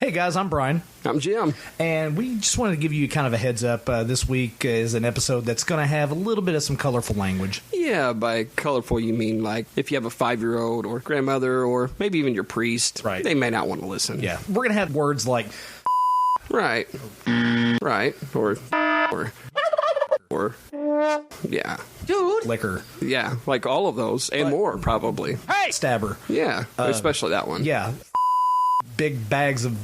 Hey guys, I'm Brian. I'm Jim. And we just wanted to give you kind of a heads up. This week is an episode that's going to have a little bit of some colorful language. Yeah, by colorful you mean like if you have a 5-year-old or grandmother or maybe even your priest, right? They may not want to listen. Yeah. We're going to have words like right, or yeah. Dude. Liquor. Yeah, like all of those and more probably. Hey! Stabber. Yeah, especially that one. Yeah. Big bags of...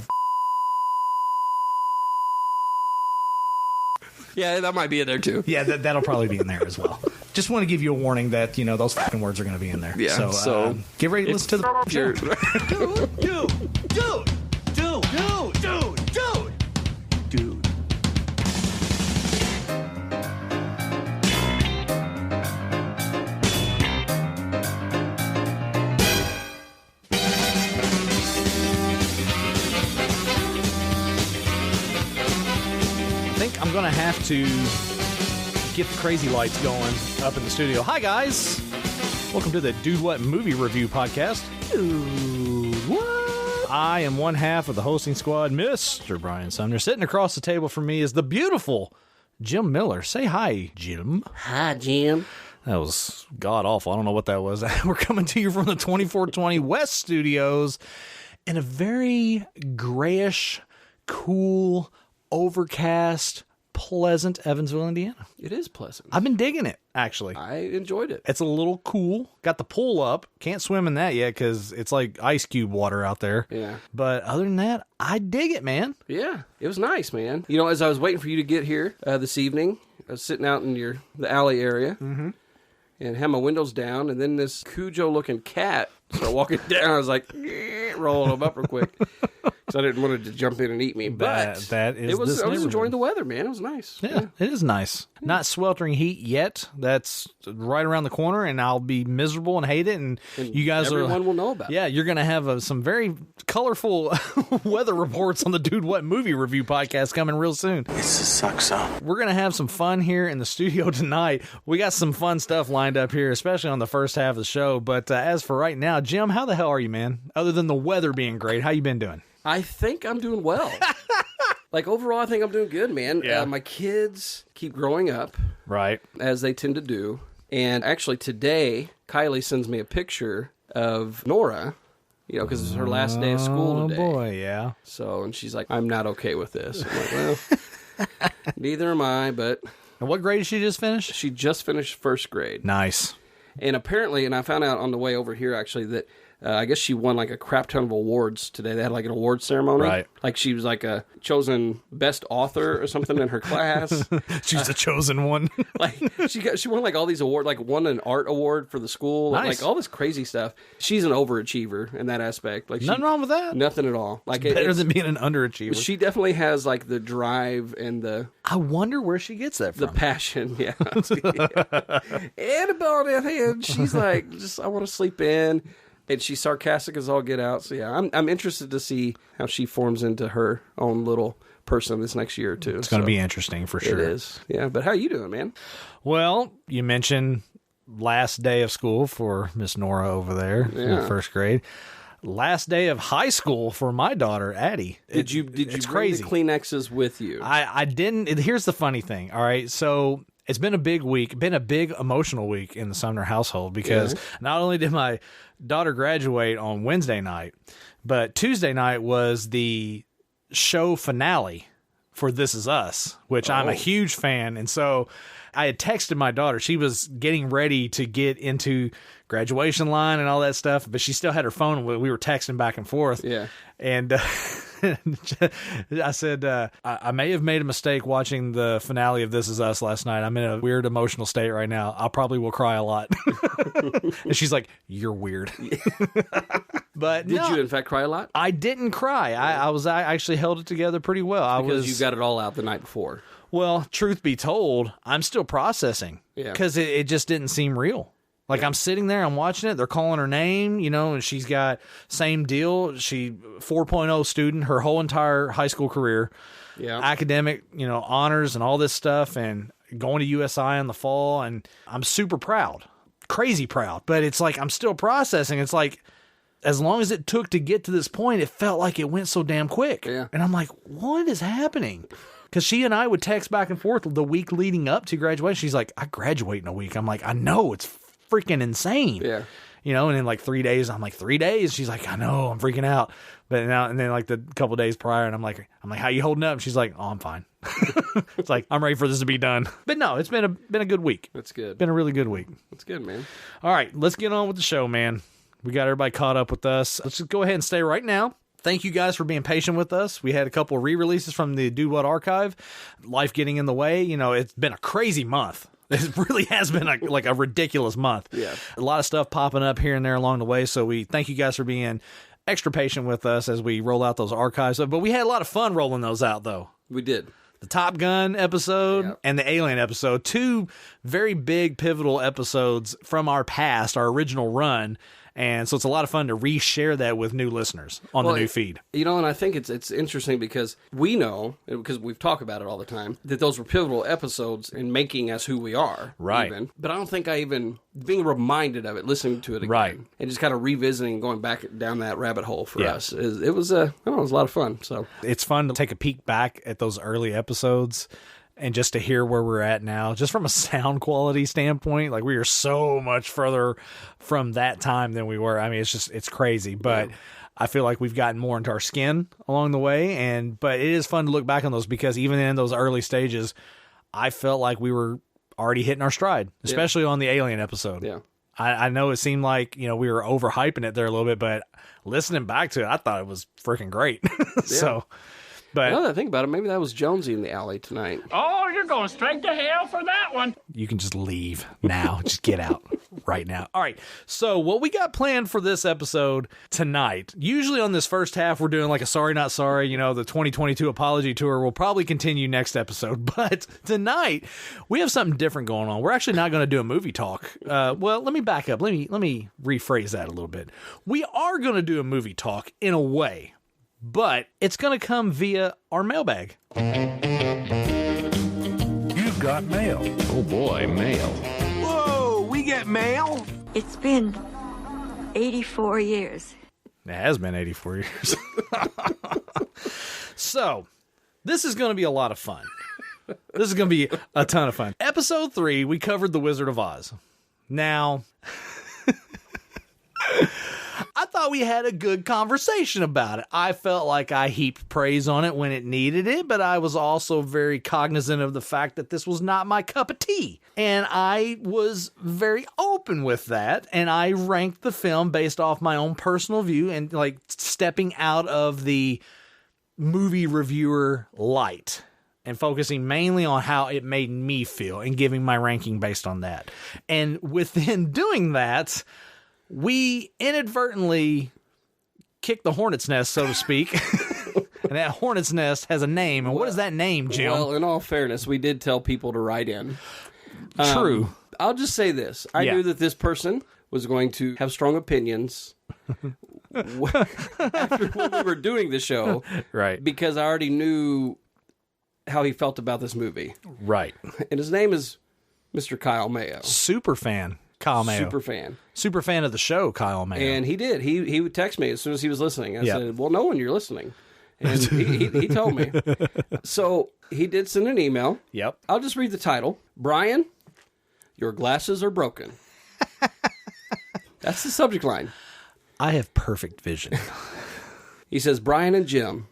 Yeah, that might be in there too. Yeah, that'll probably be in there as well. Just want to give you a warning that, you know, those fucking words are going to be in there. Yeah, so get ready to listen to the... Dude. I'm going to have to get the crazy lights going up in the studio. Hi, guys. Welcome to the Dude What Movie Review Podcast. Dude What? I am one half of the hosting squad, Mr. Brian Sumner. Sitting across the table from me is the beautiful Jim Miller. Say hi, Jim. Hi, Jim. That was god-awful. I don't know what that was. We're coming to you from the 2420 West Studios in a very grayish, cool, overcast, pleasant Evansville, Indiana. It is pleasant. I've been digging it, actually. I enjoyed it. It's a little cool. Got the pool up. Can't swim in that yet because it's like ice cube water out there. Yeah. But other than that, I dig it, man. Yeah, it was nice, man. You know, as I was waiting for you to get here this evening, I was sitting out in the alley area and had my windows down, and then this Cujo-looking cat started walking down. I was like, rolling him up real quick. Because I didn't want it to jump in and eat me. But that is I was enjoying the weather, man. It was nice. Yeah, it is nice. Not sweltering heat yet. That's right around the corner, and I'll be miserable and hate it. And you guys everyone will know about it. Yeah, you're going to have some very colorful weather reports on the Dude What Movie Review Podcast coming real soon. It sucks, huh? We're going to have some fun here in the studio tonight. We got some fun stuff lined up here, especially on the first half of the show. But as for right now, Jim, how the hell are you, man? Other than the weather being great, how you been doing? I think I'm doing well. Like, overall, I think I'm doing good, man. Yeah. My kids keep growing up. Right. As they tend to do. And actually, today, Kylie sends me a picture of Nora, you know, because it's her last day of school today. Oh, boy, yeah. So, and she's like, I'm not okay with this. I'm like, well, neither am I, but... And what grade did she just finish? She just finished first grade. Nice. And apparently, and I found out on the way over here, actually, that I guess she won like a crap ton of awards today. They had like an award ceremony. Right. Like she was like a chosen best author or something in her class. She's the chosen one. Like she won like all these awards, like won an art award for the school. Nice. Like all this crazy stuff. She's an overachiever in that aspect. Like nothing wrong with that. Nothing at all. Like it's better than being an underachiever. She definitely has like the drive and the... I wonder where she gets that from. The passion, yeah. And a ball in hand. She's like, I want to sleep in. And she's sarcastic as all get out. So, yeah, I'm interested to see how she forms into her own little person this next year or two. It's going to be interesting for sure. It is. Yeah, but how are you doing, man? Well, you mentioned last day of school for Miss Nora over there in first grade. Last day of high school for my daughter, Addie. Did you bring crazy. The Kleenexes with you? I didn't. Here's the funny thing, all right? So... It's been a big week, been a big emotional week in the Sumner household because not only did my daughter graduate on Wednesday night, but Tuesday night was the show finale for This Is Us, which I'm a huge fan. And so I had texted my daughter. She was getting ready to get into graduation line and all that stuff, but she still had her phone. We were texting back and forth. Yeah. And I said, I may have made a mistake watching the finale of This Is Us last night. I'm in a weird emotional state right now. I probably will cry a lot. And she's like, you're weird. But Did you, in fact, cry a lot? I didn't cry. I actually held it together pretty well. Because you got it all out the night before. Well, truth be told, I'm still processing. Yeah. Because it just didn't seem real. Like, I'm sitting there, I'm watching it, they're calling her name, you know, and she's got same deal. She 4.0 student her whole entire high school career. Yeah. Academic, you know, honors and all this stuff, and going to USI in the fall, and I'm super proud. Crazy proud. But it's like I'm still processing. It's like as long as it took to get to this point, it felt like it went so damn quick. Yeah. And I'm like, what is happening? Because she and I would text back and forth the week leading up to graduation. She's like, I graduate in a week. I'm like, I know, it's freaking insane. Yeah. You know, and in like 3 days, I'm like, 3 days? She's like, I know, I'm freaking out. But now, and then like the couple days prior, and I'm like, how you holding up? And she's like, oh, I'm fine. It's like, I'm ready for this to be done. But no, it's been a good week. That's good. Been a really good week. That's good, man. All right, let's get on with the show, man. We got everybody caught up with us. Let's just go ahead and stay right now. Thank you guys for being patient with us. We had a couple of re-releases from the Dude What archive. Life getting in the way. You know, it's been a crazy month. It really has been a ridiculous month. Yeah. A lot of stuff popping up here and there along the way. So we thank you guys for being extra patient with us as we roll out those archives. But we had a lot of fun rolling those out, though. We did. The Top Gun episode and the Alien episode. 2 very big pivotal episodes from our past, our original run. And so it's a lot of fun to reshare that with new listeners on the new feed. You know, and I think it's interesting because we know, because we've talked about it all the time, that those were pivotal episodes in making us who we are. Right. Even. But I don't think being reminded of it, listening to it again, right, and just kind of revisiting, going back down that rabbit hole for us, it was a lot of fun. So it's fun to take a peek back at those early episodes. And just to hear where we're at now, just from a sound quality standpoint, like we are so much further from that time than we were. I mean, it's crazy, but I feel like we've gotten more into our skin along the way. But it is fun to look back on those because even in those early stages, I felt like we were already hitting our stride, especially on the Alien episode. Yeah. I know it seemed like, we were overhyping it there a little bit, but listening back to it, I thought it was freaking great. So... But now that I think about it, maybe that was Jonesy in the alley tonight. Oh, you're going straight to hell for that one. You can just leave now. Just get out right now. All right. So what we got planned for this episode tonight, usually on this first half, we're doing like a Sorry Not Sorry, the 2022 apology tour will probably continue next episode. But tonight, we have something different going on. We're actually not going to do a movie talk. Well, let me back up. Let me rephrase that a little bit. We are going to do a movie talk in a way. But it's going to come via our mailbag. You've got mail. Oh boy, mail. Whoa, we get mail? It's been 84 years. It has been 84 years. So, this is going to be a lot of fun. This is going to be a ton of fun. Episode 3, we covered The Wizard of Oz. Now... I thought we had a good conversation about it. I felt like I heaped praise on it when it needed it, but I was also very cognizant of the fact that this was not my cup of tea. And I was very open with that, and I ranked the film based off my own personal view and like stepping out of the movie reviewer light and focusing mainly on how it made me feel and giving my ranking based on that. And within doing that, we inadvertently kicked the hornet's nest, so to speak. And that hornet's nest has a name. And what is that name, Jim? Well, in all fairness, we did tell people to write in. True. I'll just say this. I knew that this person was going to have strong opinions after when we were doing the show. Right. Because I already knew how he felt about this movie. Right. And his name is Mr. Kyle Mayo. Super fan. Kyle Mayo. Super fan of the show, Kyle Mayo. And he did. He would text me as soon as he was listening. I said, well, no one, you're listening. And he told me. So he did send an email. Yep. I'll just read the title. Brian, your glasses are broken. That's the subject line. I have perfect vision. He says, Brian and Jim,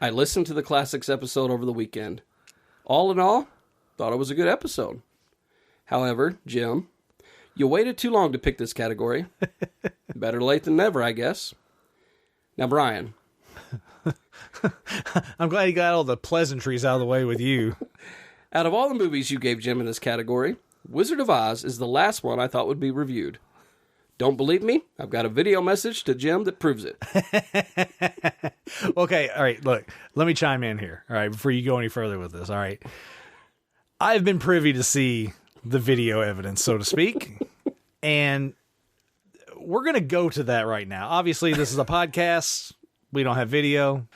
I listened to the Classics episode over the weekend. All in all, thought it was a good episode. However, Jim, you waited too long to pick this category. Better late than never, I guess. Now, Brian. I'm glad you got all the pleasantries out of the way with you. Out of all the movies you gave Jim in this category, Wizard of Oz is the last one I thought would be reviewed. Don't believe me? I've got a video message to Jim that proves it. Okay, all right, look, let me chime in here, all right, before you go any further with this, all right? I've been privy to see the video evidence, so to speak, and we're going to go to that right now. Obviously, this is a podcast. We don't have video,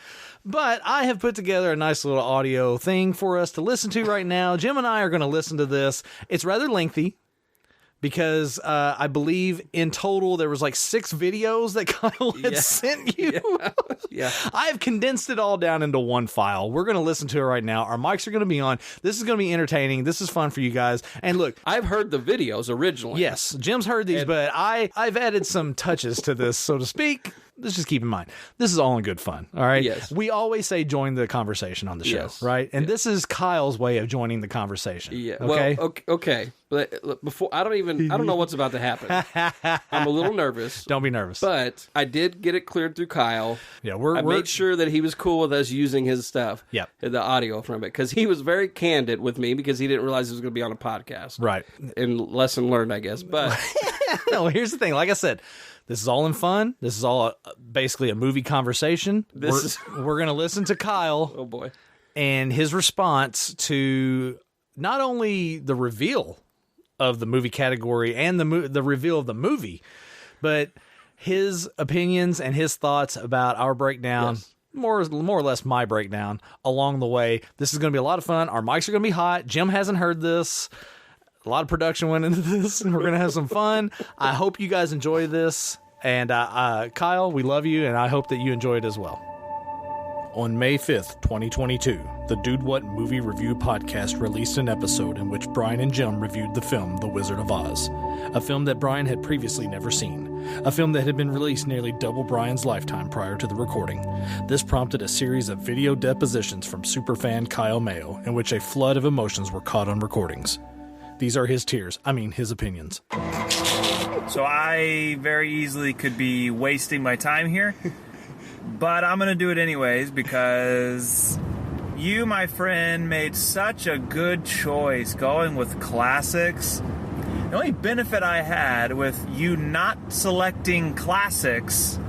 but I have put together a nice little audio thing for us to listen to right now. Jim and I are going to listen to this. It's rather lengthy, because I believe in total there was like 6 videos that Kyle had sent you. Yeah. I have condensed it all down into one file. We're going to listen to it right now. Our mics are going to be on. This is going to be entertaining. This is fun for you guys. And look, I've heard the videos originally. yes, Jim's heard these, but I've added some touches to this, so to speak. Let's just keep in mind, this is all in good fun, all right? Yes. We always say join the conversation on the show, right? And this is Kyle's way of joining the conversation. Yeah. Okay? Well, okay. But look, before I don't know what's about to happen. I'm a little nervous. Don't be nervous. But I did get it cleared through Kyle. Yeah, I made sure that he was cool with us using his stuff. Yep. The audio from it, because he was very candid with me because he didn't realize it was going to be on a podcast. Right. And lesson learned, I guess. But no, here's the thing. Like I said, this is all in fun. This is all basically a movie conversation. We're going to listen to Kyle. Oh boy. And his response to not only the reveal of the movie category and the reveal of the movie, but his opinions and his thoughts about our breakdown. Yes. More or less my breakdown along the way. This is going to be a lot of fun. Our mics are going to be hot. Jim hasn't heard this. A lot of production went into this, and we're going to have some fun. I hope you guys enjoy this. And Kyle, we love you, and I hope that you enjoy it as well. On May 5th, 2022, the Dude What Movie Review podcast released an episode in which Brian and Jim reviewed the film The Wizard of Oz, a film that Brian had previously never seen, a film that had been released nearly double Brian's lifetime prior to the recording. This prompted a series of video depositions from superfan Kyle Mayo, in which a flood of emotions were caught on recordings. These are his his opinions. So I very easily could be wasting my time here, but I'm going to do it anyways because you, my friend, made such a good choice going with classics. The only benefit I had with you not selecting classics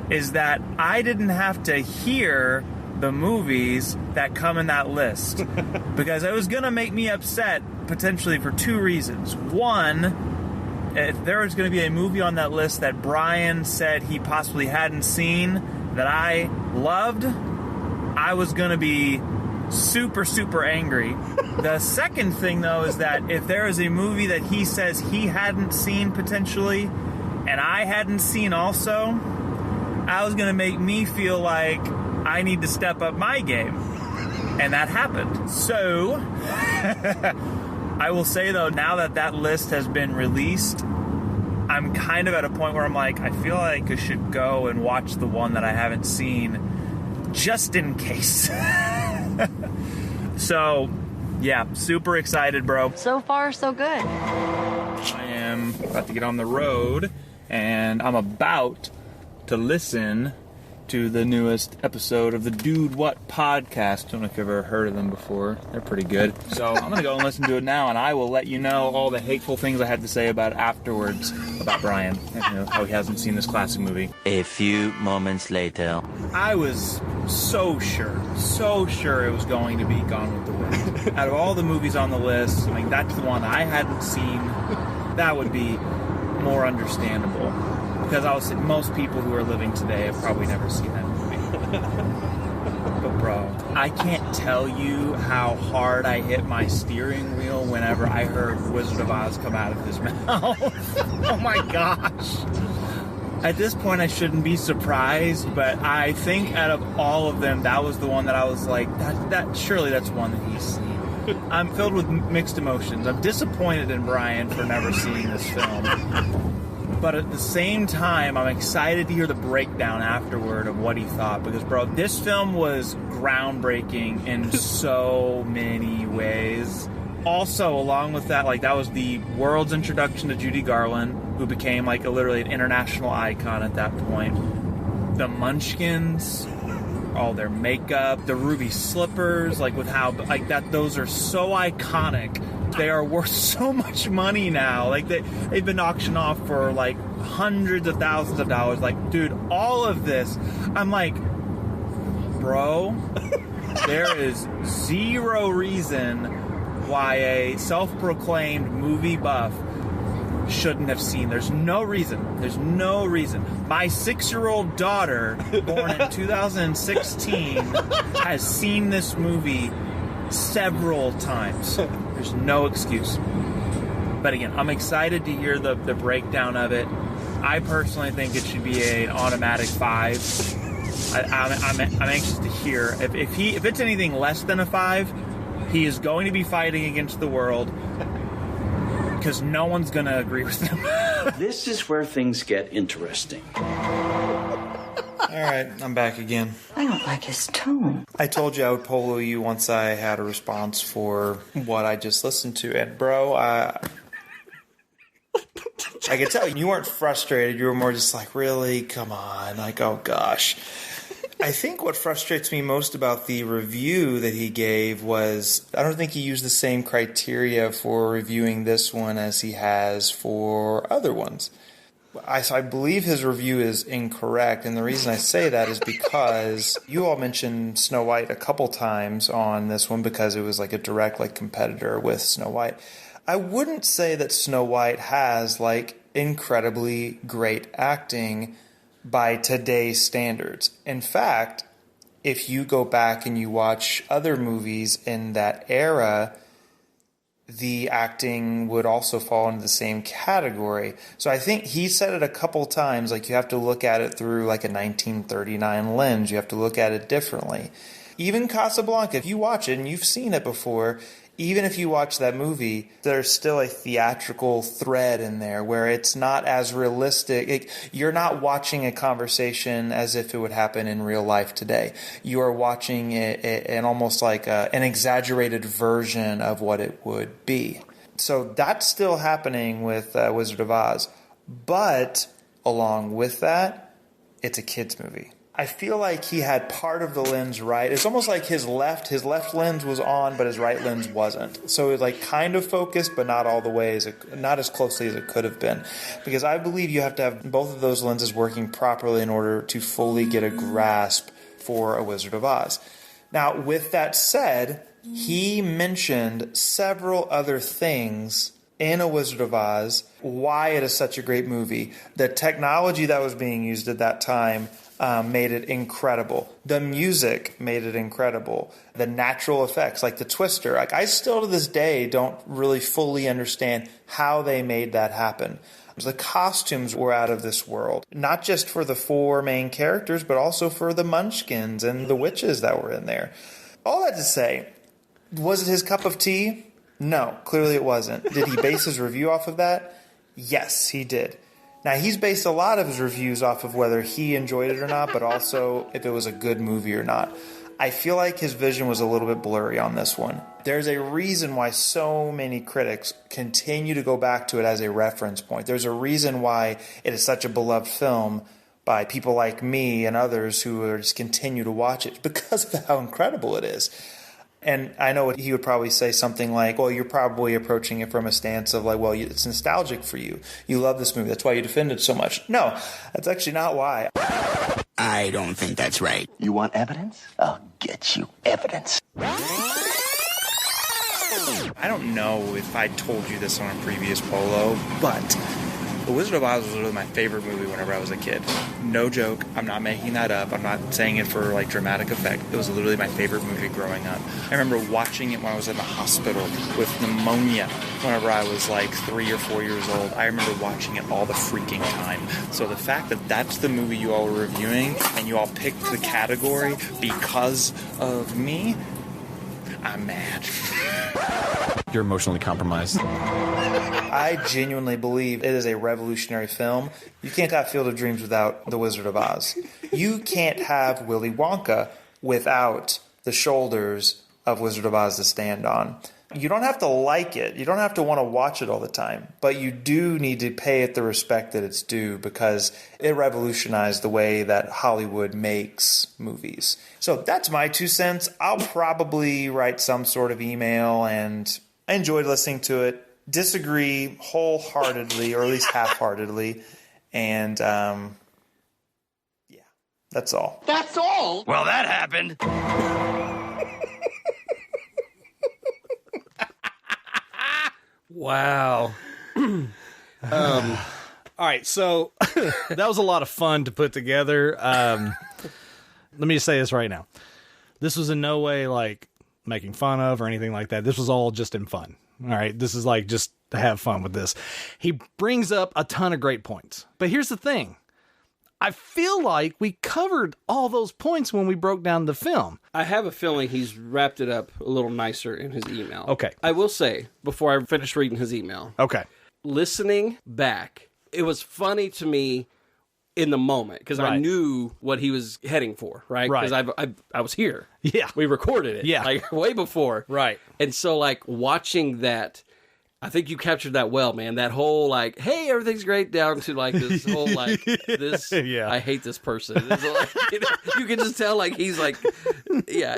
is that I didn't have to hear the movies that come in that list because it was going to make me upset potentially for 2 reasons. One, if there was going to be a movie on that list that Brian said he possibly hadn't seen that I loved, I was going to be super, super angry. The second thing, though, is that if there is a movie that he says he hadn't seen potentially and I hadn't seen also, I was going to make me feel like I need to step up my game. And that happened. So, I will say, though, now that that list has been released, I'm kind of at a point where I'm like, I feel like I should go and watch the one that I haven't seen just in case. So, yeah, super excited, bro. So far, so good. I am about to get on the road, and I'm about to listen to the newest episode of the Dude What podcast. Don't know if you've ever heard of them before. They're pretty good. So I'm going to go and listen to it now, and I will let you know all the hateful things I had to say about it afterwards about Brian, how he hasn't seen this classic movie. A few moments later. I was so sure it was going to be Gone with the Wind. Out of all the movies on the list, I mean, that's the one I hadn't seen. That would be more understandable. Because I was saying most people who are living today have probably never seen that movie. But bro, I can't tell you how hard I hit my steering wheel whenever I heard Wizard of Oz come out of his mouth. Oh my gosh. At this point, I shouldn't be surprised, but I think out of all of them, that was the one that I was like, that surely that's one that he's seen. I'm filled with mixed emotions. I'm disappointed in Brian for never seeing this film. But at the same time, I'm excited to hear the breakdown afterward of what he thought. Because, bro, this film was groundbreaking in so many ways. Also, along with that, like, that was the world's introduction to Judy Garland, who became, like, literally an international icon at that point. The Munchkins, all their makeup, the ruby slippers, like, with how, like, that, those are so iconic. They are worth so much money now. Like, they've been auctioned off for, like, hundreds of thousands of dollars. Like, dude, all of this, I'm like, bro, there is zero reason why a self-proclaimed movie buff shouldn't have seen. There's no reason. There's no reason. My 6-year-old daughter, born in 2016, has seen this movie several times. There's no excuse. But again, I'm excited to hear the breakdown of it. I personally think it should be an automatic 5. I'm anxious to hear if it's anything less than a 5. He is going to be fighting against the world because no one's going to agree with him. This is where things get interesting. All right, I'm back again. I don't like his tone. I told you I would polo you once I had a response for what I just listened to. And bro, I could tell you weren't frustrated. You were more just like, really? Come on. Like, oh gosh. I think what frustrates me most about the review that he gave was I don't think he used the same criteria for reviewing this one as he has for other ones. I believe his review is incorrect, and the reason I say that is because you all mentioned Snow White a couple times on this one because it was like a direct competitor with Snow White. I wouldn't say that Snow White has incredibly great acting by today's standards. In fact, if you go back and you watch other movies in that era, the acting would also fall into the same category. So I think he said it a couple times, you have to look at it through a 1939 lens. You have to look at it differently. Even Casablanca, if you watch it and you've seen it before, even if you watch that movie, there's still a theatrical thread in there where it's not as realistic. You're not watching a conversation as if it would happen in real life today. You are watching it in almost an exaggerated version of what it would be. So that's still happening with Wizard of Oz. But along with that, it's a kid's movie. I feel like he had part of the lens right. It's almost like his left lens was on, but his right lens wasn't. So it was kind of focused, but not all the way, not as closely as it could have been. Because I believe you have to have both of those lenses working properly in order to fully get a grasp for A Wizard of Oz. Now, with that said, he mentioned several other things in A Wizard of Oz, why it is such a great movie. The technology that was being used at that time made it incredible. The music made it incredible. The natural effects, like the twister. I still to this day don't really fully understand how they made that happen. The costumes were out of this world. Not just for the 4 main characters, but also for the Munchkins and the witches that were in there. All that to say, was it his cup of tea? No, clearly it wasn't. Did he base his review off of that? Yes, he did. Now, he's based a lot of his reviews off of whether he enjoyed it or not, but also if it was a good movie or not. I feel like his vision was a little bit blurry on this one. There's a reason why so many critics continue to go back to it as a reference point. There's a reason why it is such a beloved film by people like me and others who just continue to watch it because of how incredible it is. And I know he would probably say something like, well, you're probably approaching it from a stance of well, it's nostalgic for you. You love this movie. That's why you defend it so much. No, that's actually not why. I don't think that's right. You want evidence? I'll get you evidence. I don't know if I told you this on a previous polo, but The Wizard of Oz was literally my favorite movie whenever I was a kid. No joke. I'm not making that up. I'm not saying it for dramatic effect. It was literally my favorite movie growing up. I remember watching it when I was in the hospital with pneumonia whenever I was 3 or 4 years old. I remember watching it all the freaking time. So the fact that that's the movie you all were reviewing and you all picked the category because of me, I'm mad. You're emotionally compromised. I genuinely believe it is a revolutionary film. You can't have Field of Dreams without The Wizard of Oz. You can't have Willy Wonka without the shoulders of Wizard of Oz to stand on. You don't have to like it. You don't have to want to watch it all the time. But you do need to pay it the respect that it's due because it revolutionized the way that Hollywood makes movies. So that's my 2 cents. I'll probably write some sort of email, and I enjoyed listening to it. Disagree wholeheartedly, or at least half-heartedly. And, yeah, that's all. That's all? Well, that happened. Wow. All right, so that was a lot of fun to put together. Let me just say this right now. This was in no way making fun of or anything like that. This was all just in fun. All right, this is just to have fun with this. He brings up a ton of great points. But here's the thing. I feel like we covered all those points when we broke down the film. I have a feeling he's wrapped it up a little nicer in his email. Okay. I will say, before I finish reading his email, Okay. listening back, it was funny to me in the moment because I Right. knew what he was heading for, right? Right. Because I was here. Yeah. We recorded it. Yeah. Like way before. Right. And so like watching that, I think you captured that well, man. That whole like, hey, everything's great down to like this whole like this. Yeah. I hate this person. It's like, you can just tell like he's like, yeah.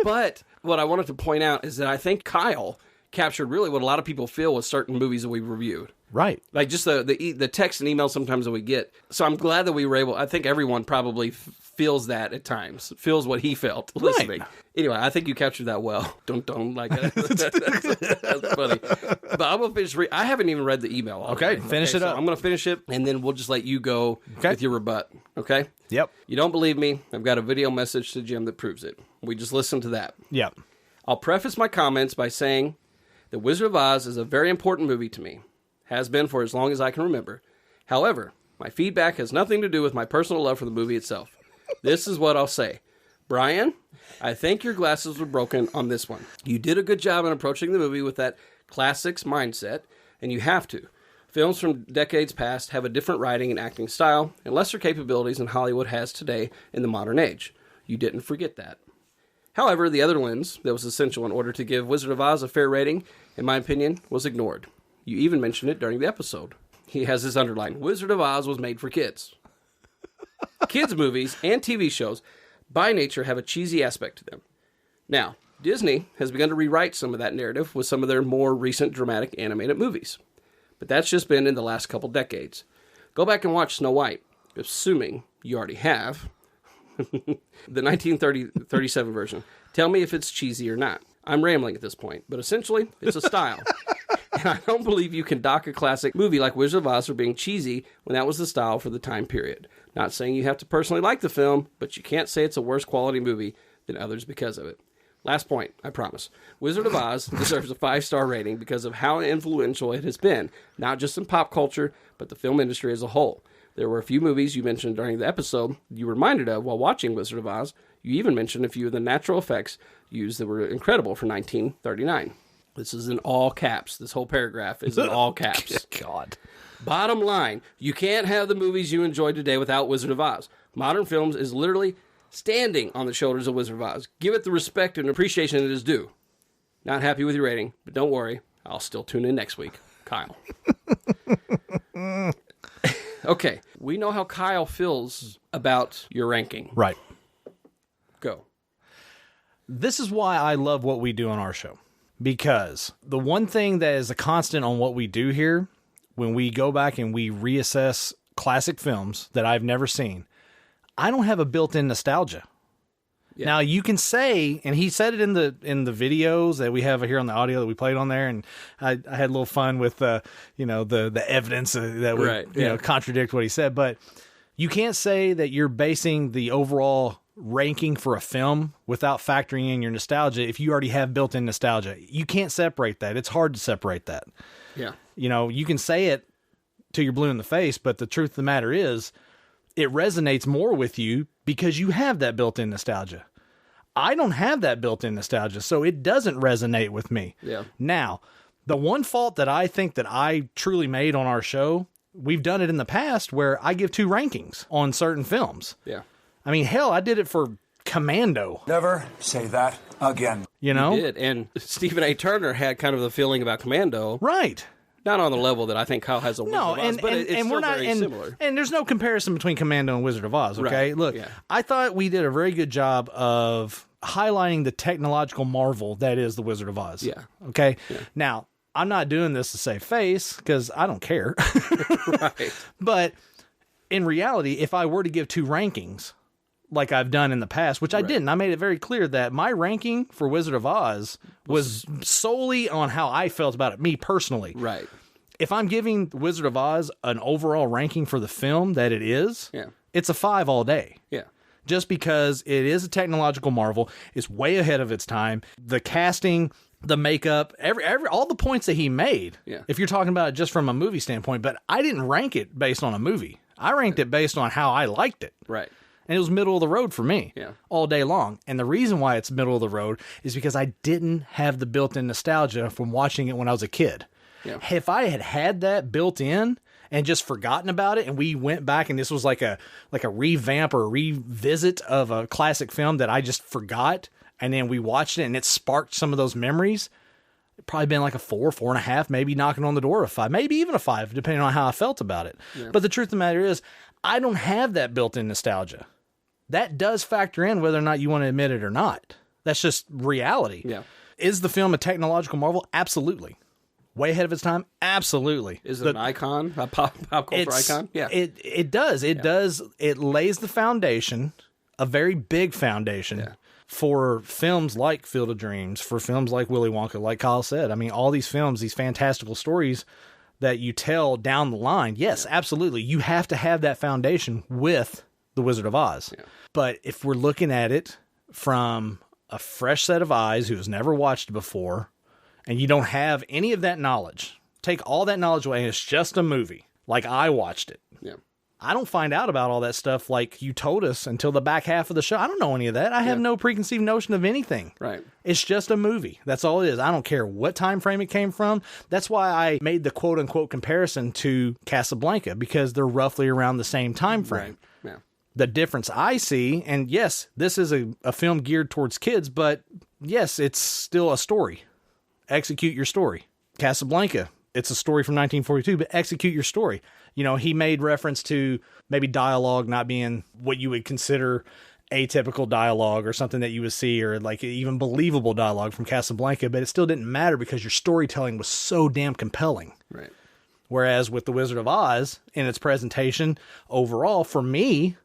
But what I wanted to point out is that I think Kyle captured really what a lot of people feel with certain movies that we reviewed. Right. Like just the text and email sometimes that we get. So I'm glad that we were able. I think everyone probably feels that at times. Feels what he felt listening. Right. Anyway, I think you captured that well. Don't like that. That's funny. But I'm gonna finish. I haven't even read the email. Okay, finish it up. I'm gonna finish it, and then we'll just let you go with your rebut. Okay. Yep. You don't believe me? I've got a video message to Jim that proves it. We just listened to that. Yep. I'll preface my comments by saying The Wizard of Oz is a very important movie to me. Has been for as long as I can remember. However, my feedback has nothing to do with my personal love for the movie itself. This is what I'll say. Brian, I think your glasses were broken on this one. You did a good job in approaching the movie with that classics mindset, and you have to. Films from decades past have a different writing and acting style and lesser capabilities than Hollywood has today in the modern age. You didn't forget that. However, the other lens that was essential in order to give Wizard of Oz a fair rating, in my opinion, was ignored. You even mentioned it during the episode. He has this underline. Wizard of Oz was made for kids. Kids' movies and TV shows, by nature, have a cheesy aspect to them. Now, Disney has begun to rewrite some of that narrative with some of their more recent dramatic animated movies. But that's just been in the last couple decades. Go back and watch Snow White, assuming you already have. The 1937 version. Tell me if it's cheesy or not. I'm rambling at this point, but essentially, it's a style. And I don't believe you can dock a classic movie like Wizard of Oz for being cheesy when that was the style for the time period. Not saying you have to personally like the film, but you can't say it's a worse quality movie than others because of it. Last point, I promise. Wizard of Oz deserves a 5-star rating because of how influential it has been, not just in pop culture, but the film industry as a whole. There were a few movies you mentioned during the episode you were reminded of while watching Wizard of Oz. You even mentioned a few of the natural effects used that were incredible for 1939. This is in all caps. This whole paragraph is in all caps. God. Bottom line, you can't have the movies you enjoyed today without Wizard of Oz. Modern films is literally standing on the shoulders of Wizard of Oz. Give it the respect and appreciation it is due. Not happy with your rating, but don't worry. I'll still tune in next week. Kyle. Okay, we know how Kyle feels about your ranking. Right. Go. This is why I love what we do on our show. Because the one thing that is a constant on what we do here, when we go back and we reassess classic films that I've never seen, I don't have a built-in nostalgia. Yeah. Now you can say, and he said it in the videos that we have here on the audio that we played on there, and I had a little fun with the evidence that would contradict what he said. But you can't say that you're basing the overall ranking for a film without factoring in your nostalgia if you already have built-in nostalgia. You can't separate that. It's hard to separate that. Yeah. You can say it till you're blue in the face, but the truth of the matter is it resonates more with you because you have that built-in nostalgia. I don't have that built-in nostalgia, so it doesn't resonate with me. Yeah. Now, the one fault that I think that I truly made on our show, we've done it in the past where I give 2 rankings on certain films. Yeah. I mean, hell, I did it for Commando. Never say that again. You know? You did. And Stephen A. Turner had kind of the feeling about Commando. Right. Not on the level that I think Kyle has a Wizard of Oz, but it's still very similar. And there's no comparison between Commando and Wizard of Oz, okay? Right. Look, I thought we did a very good job of highlighting the technological marvel that is the Wizard of Oz. Yeah. Okay? Yeah. Now, I'm not doing this to save face, because I don't care. Right. But in reality, if I were to give 2 rankings, like I've done in the past, which I didn't. I made it very clear that my ranking for Wizard of Oz was solely on how I felt about it, me personally. Right. If I'm giving Wizard of Oz an overall ranking for the film that it is, it's a 5 all day. Yeah. Just because it is a technological marvel, it's way ahead of its time. The casting, the makeup, every all the points that he made. Yeah. If you're talking about it just from a movie standpoint, but I didn't rank it based on a movie. I ranked it based on how I liked it. Right. And it was middle of the road for me all day long. And the reason why it's middle of the road is because I didn't have the built-in nostalgia from watching it when I was a kid. Yeah. If I had that built in and just forgotten about it, and we went back and this was like a revamp or a revisit of a classic film that I just forgot, and then we watched it and it sparked some of those memories, it'd probably been like a 4, 4.5, maybe knocking on the door of 5, maybe even a 5, depending on how I felt about it. Yeah. But the truth of the matter is, I don't have that built-in nostalgia. That does factor in whether or not you want to admit it or not. That's just reality. Yeah. Is the film a technological marvel? Absolutely. Way ahead of its time? Absolutely. Is it an icon? A pop culture icon? Yeah. It does. It does. It lays the foundation, a very big foundation, for films like Field of Dreams, for films like Willy Wonka, like Kyle said. I mean, all these films, these fantastical stories that you tell down the line. Yes, absolutely. You have to have that foundation with The Wizard of Oz. Yeah. But if we're looking at it from a fresh set of eyes who has never watched it before, and you don't have any of that knowledge, take all that knowledge away and it's just a movie, like I watched it. Yeah. I don't find out about all that stuff like you told us until the back half of the show. I don't know any of that. I have no preconceived notion of anything. Right. It's just a movie. That's all it is. I don't care what time frame it came from. That's why I made the quote-unquote comparison to Casablanca, because they're roughly around the same time frame. Right. Yeah. The difference I see, and yes, this is a film geared towards kids, but yes, it's still a story. Execute your story. Casablanca, it's a story from 1942, but execute your story. You know, he made reference to maybe dialogue not being what you would consider atypical dialogue or something that you would see, or like even believable dialogue from Casablanca, but it still didn't matter because your storytelling was so damn compelling. Right. Whereas with The Wizard of Oz, in its presentation overall, for me,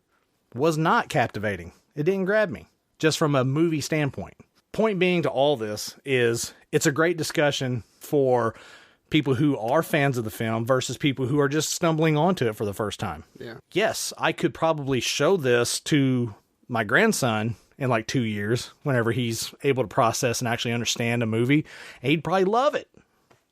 was not captivating. It didn't grab me, just from a movie standpoint. Point being to all this is it's a great discussion for people who are fans of the film versus people who are just stumbling onto it for the first time. Yeah. Yes, I could probably show this to my grandson in like 2 years, whenever he's able to process and actually understand a movie, and he'd probably love it.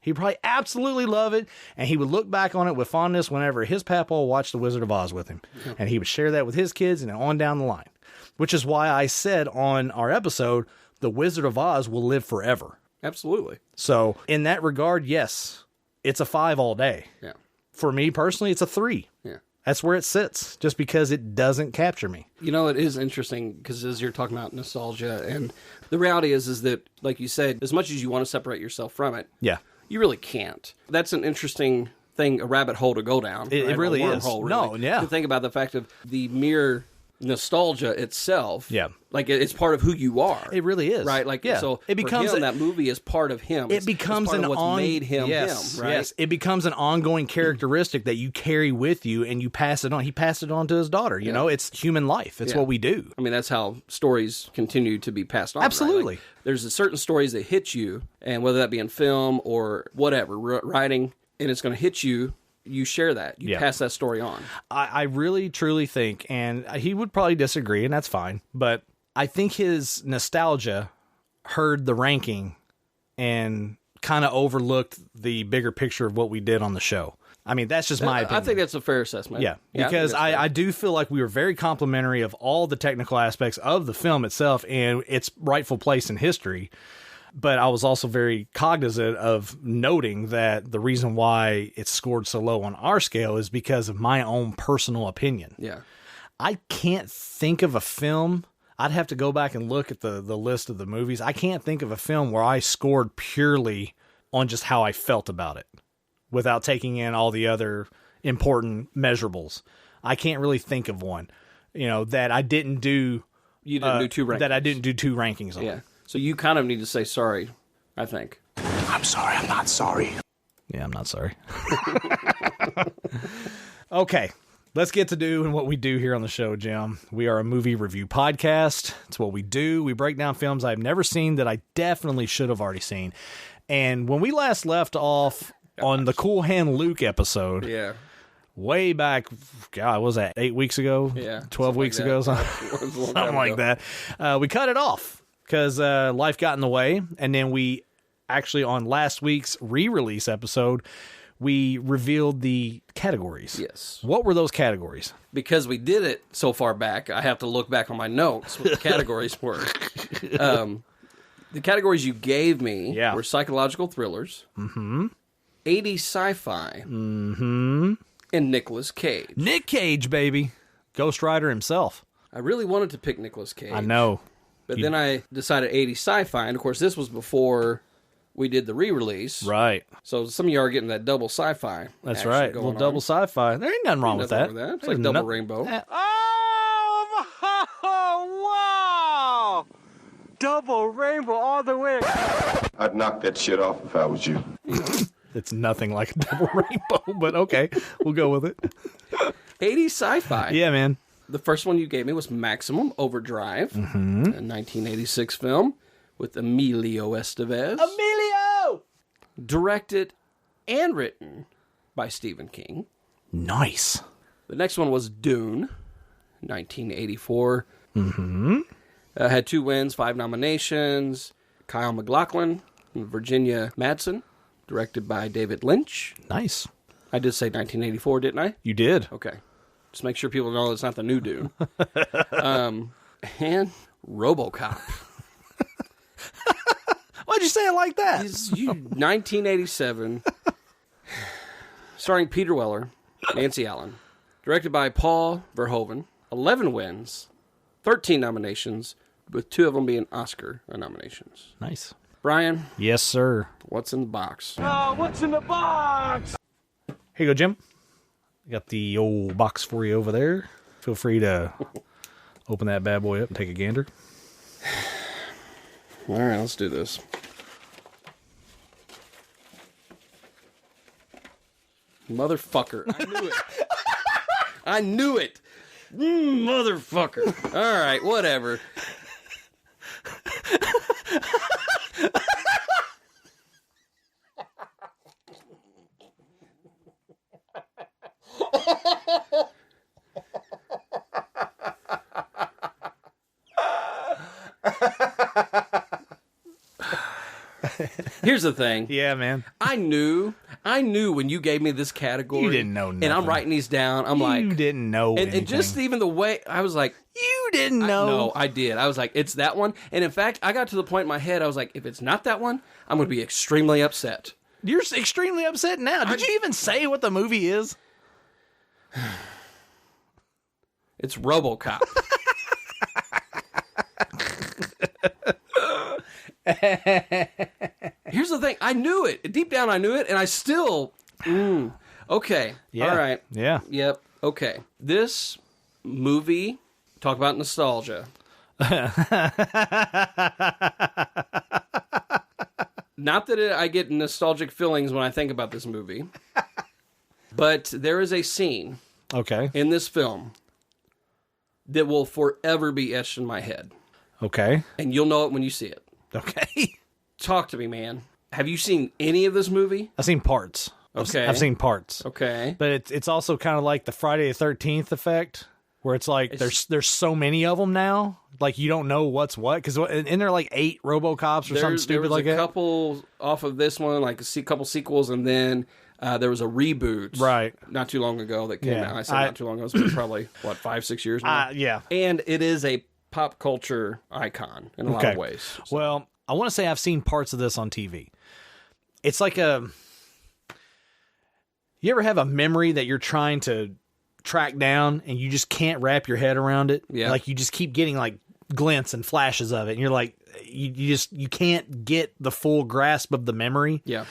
He'd probably absolutely love it, and he would look back on it with fondness whenever his papa watched The Wizard of Oz with him. Yeah. And he would share that with his kids and on down the line, which is why I said on our episode, The Wizard of Oz will live forever. Absolutely. So in that regard, yes, it's a 5 all day. Yeah. For me personally, it's a 3. Yeah. That's where it sits, just because it doesn't capture me. You know, it is interesting because as you're talking about nostalgia, and the reality is that, like you said, as much as you want to separate yourself from it, yeah, you really can't. That's an interesting thing, a rabbit hole to go down. It really is. Really, no, yeah. To think about the fact of the mere nostalgia itself. Yeah. Like it's part of who you are. It really is. Right? Like, yeah. So it becomes for him, that movie is part of him. It becomes part an of what's made him yes, him, right? Yes. It becomes an ongoing characteristic that you carry with you and you pass it on. He passed it on to his daughter. You know, it's human life. It's what we do. I mean, that's how stories continue to be passed on. Absolutely. Right? Like, there's certain stories that hit you, and whether that be in film or whatever, writing, and it's going to hit you. You share that. You pass that story on. I really, truly think, and he would probably disagree, and that's fine, but I think his nostalgia heard the ranking and kind of overlooked the bigger picture of what we did on the show. I mean, that's just my opinion. I think that's a fair assessment. Yeah, because I do feel like we were very complimentary of all the technical aspects of the film itself and its rightful place in history. But I was also very cognizant of noting that the reason why it's scored so low on our scale is because of my own personal opinion. Yeah. I can't think of a film. I'd have to go back and look at the list of the movies. I can't think of a film where I scored purely on just how I felt about it without taking in all the other important measurables. I can't really think of one, that I didn't do. You didn't do 2 rankings. That I didn't do 2 rankings on. Yeah. So you kind of need to say sorry, I think. I'm sorry, I'm not sorry. Yeah, I'm not sorry. Okay, let's get to doing what we do here on the show, Jim. We are a movie review podcast. It's what we do. We break down films I've never seen that I definitely should have already seen. And when we last left off on the Cool Hand Luke episode, way back, God, what was that, 8 weeks ago? Yeah. 12 weeks ago? Something like that. We cut it off because life got in the way, and then we actually on last week's re-release episode, we revealed the categories. Yes. What were those categories? Because we did it so far back, I have to look back on my notes what the categories were. The categories you gave me were psychological thrillers, 80s sci-fi, and Nicolas Cage. Nick Cage, baby. Ghost Rider himself. I really wanted to pick Nicolas Cage. I know. But then I decided 80s sci-fi, and of course this was before we did the re-release. Right. So some of you are getting that double sci-fi. That's right. A little double sci-fi. There ain't nothing wrong with that. It's like double rainbow. Oh, wow! Double rainbow all the way. I'd knock that shit off if I was you. It's nothing like a double rainbow, but okay. We'll go with it. 80s sci-fi. Yeah, man. The first one you gave me was Maximum Overdrive, a 1986 film with Emilio Estevez. Emilio! Directed and written by Stephen King. Nice. The next one was Dune, 1984. Had 2 wins, 5 nominations. Kyle MacLachlan and Virginia Madsen, directed by David Lynch. Nice. I did say 1984, didn't I? You did. Okay. Just make sure people know it's not the new Dune. And RoboCop. Why'd you say it like that? 1987. Starring Peter Weller, Nancy Allen. Directed by Paul Verhoeven. 11 wins, 13 nominations, with 2 of them being Oscar nominations. Nice. Brian? Yes, sir. What's in the box? What's in the box? Here you go, Jim. I got the old box for you over there. Feel free to open that bad boy up and take a gander. All right, let's do this. Motherfucker. I knew it. I knew it. Motherfucker. All right, whatever. Here's the thing. Yeah, man. I knew when you gave me this category. You didn't know nothing. And I'm writing these down. I'm like... You didn't know and just even the way... I was like... You didn't know. No, I did. I was like, it's that one. And in fact, I got to the point in my head, I was like, if it's not that one, I'm going to be extremely upset. You're extremely upset now. Did you even say what the movie is? It's RoboCop. Here's the thing. I knew it. Deep down, I knew it, and I still... okay. Yeah. All right. Yeah. Yep. Okay. This movie, talk about nostalgia. Not that I get nostalgic feelings when I think about this movie, but there is a scene in this film that will forever be etched in my head. Okay. And you'll know it when you see it. Okay. Talk to me, man. Have you seen any of this movie? I've seen parts. Okay. I've seen parts. Okay. But it's also kind of like the Friday the 13th effect, where it's like there's so many of them now, like you don't know what's what, because isn't there like 8 RoboCops or something stupid like that? There was a couple off of this one, like a couple sequels, and then there was a reboot, right, not too long ago that came out. I said not too long ago. It's been probably 5-6 years now. Yeah, and it is a pop culture icon in a lot of ways. So. Well, I want to say I've seen parts of this on TV. It's like you ever have a memory that you're trying to track down and you just can't wrap your head around it? Yeah. Like you just keep getting like glints and flashes of it, and you're like, you can't get the full grasp of the memory. Yeah.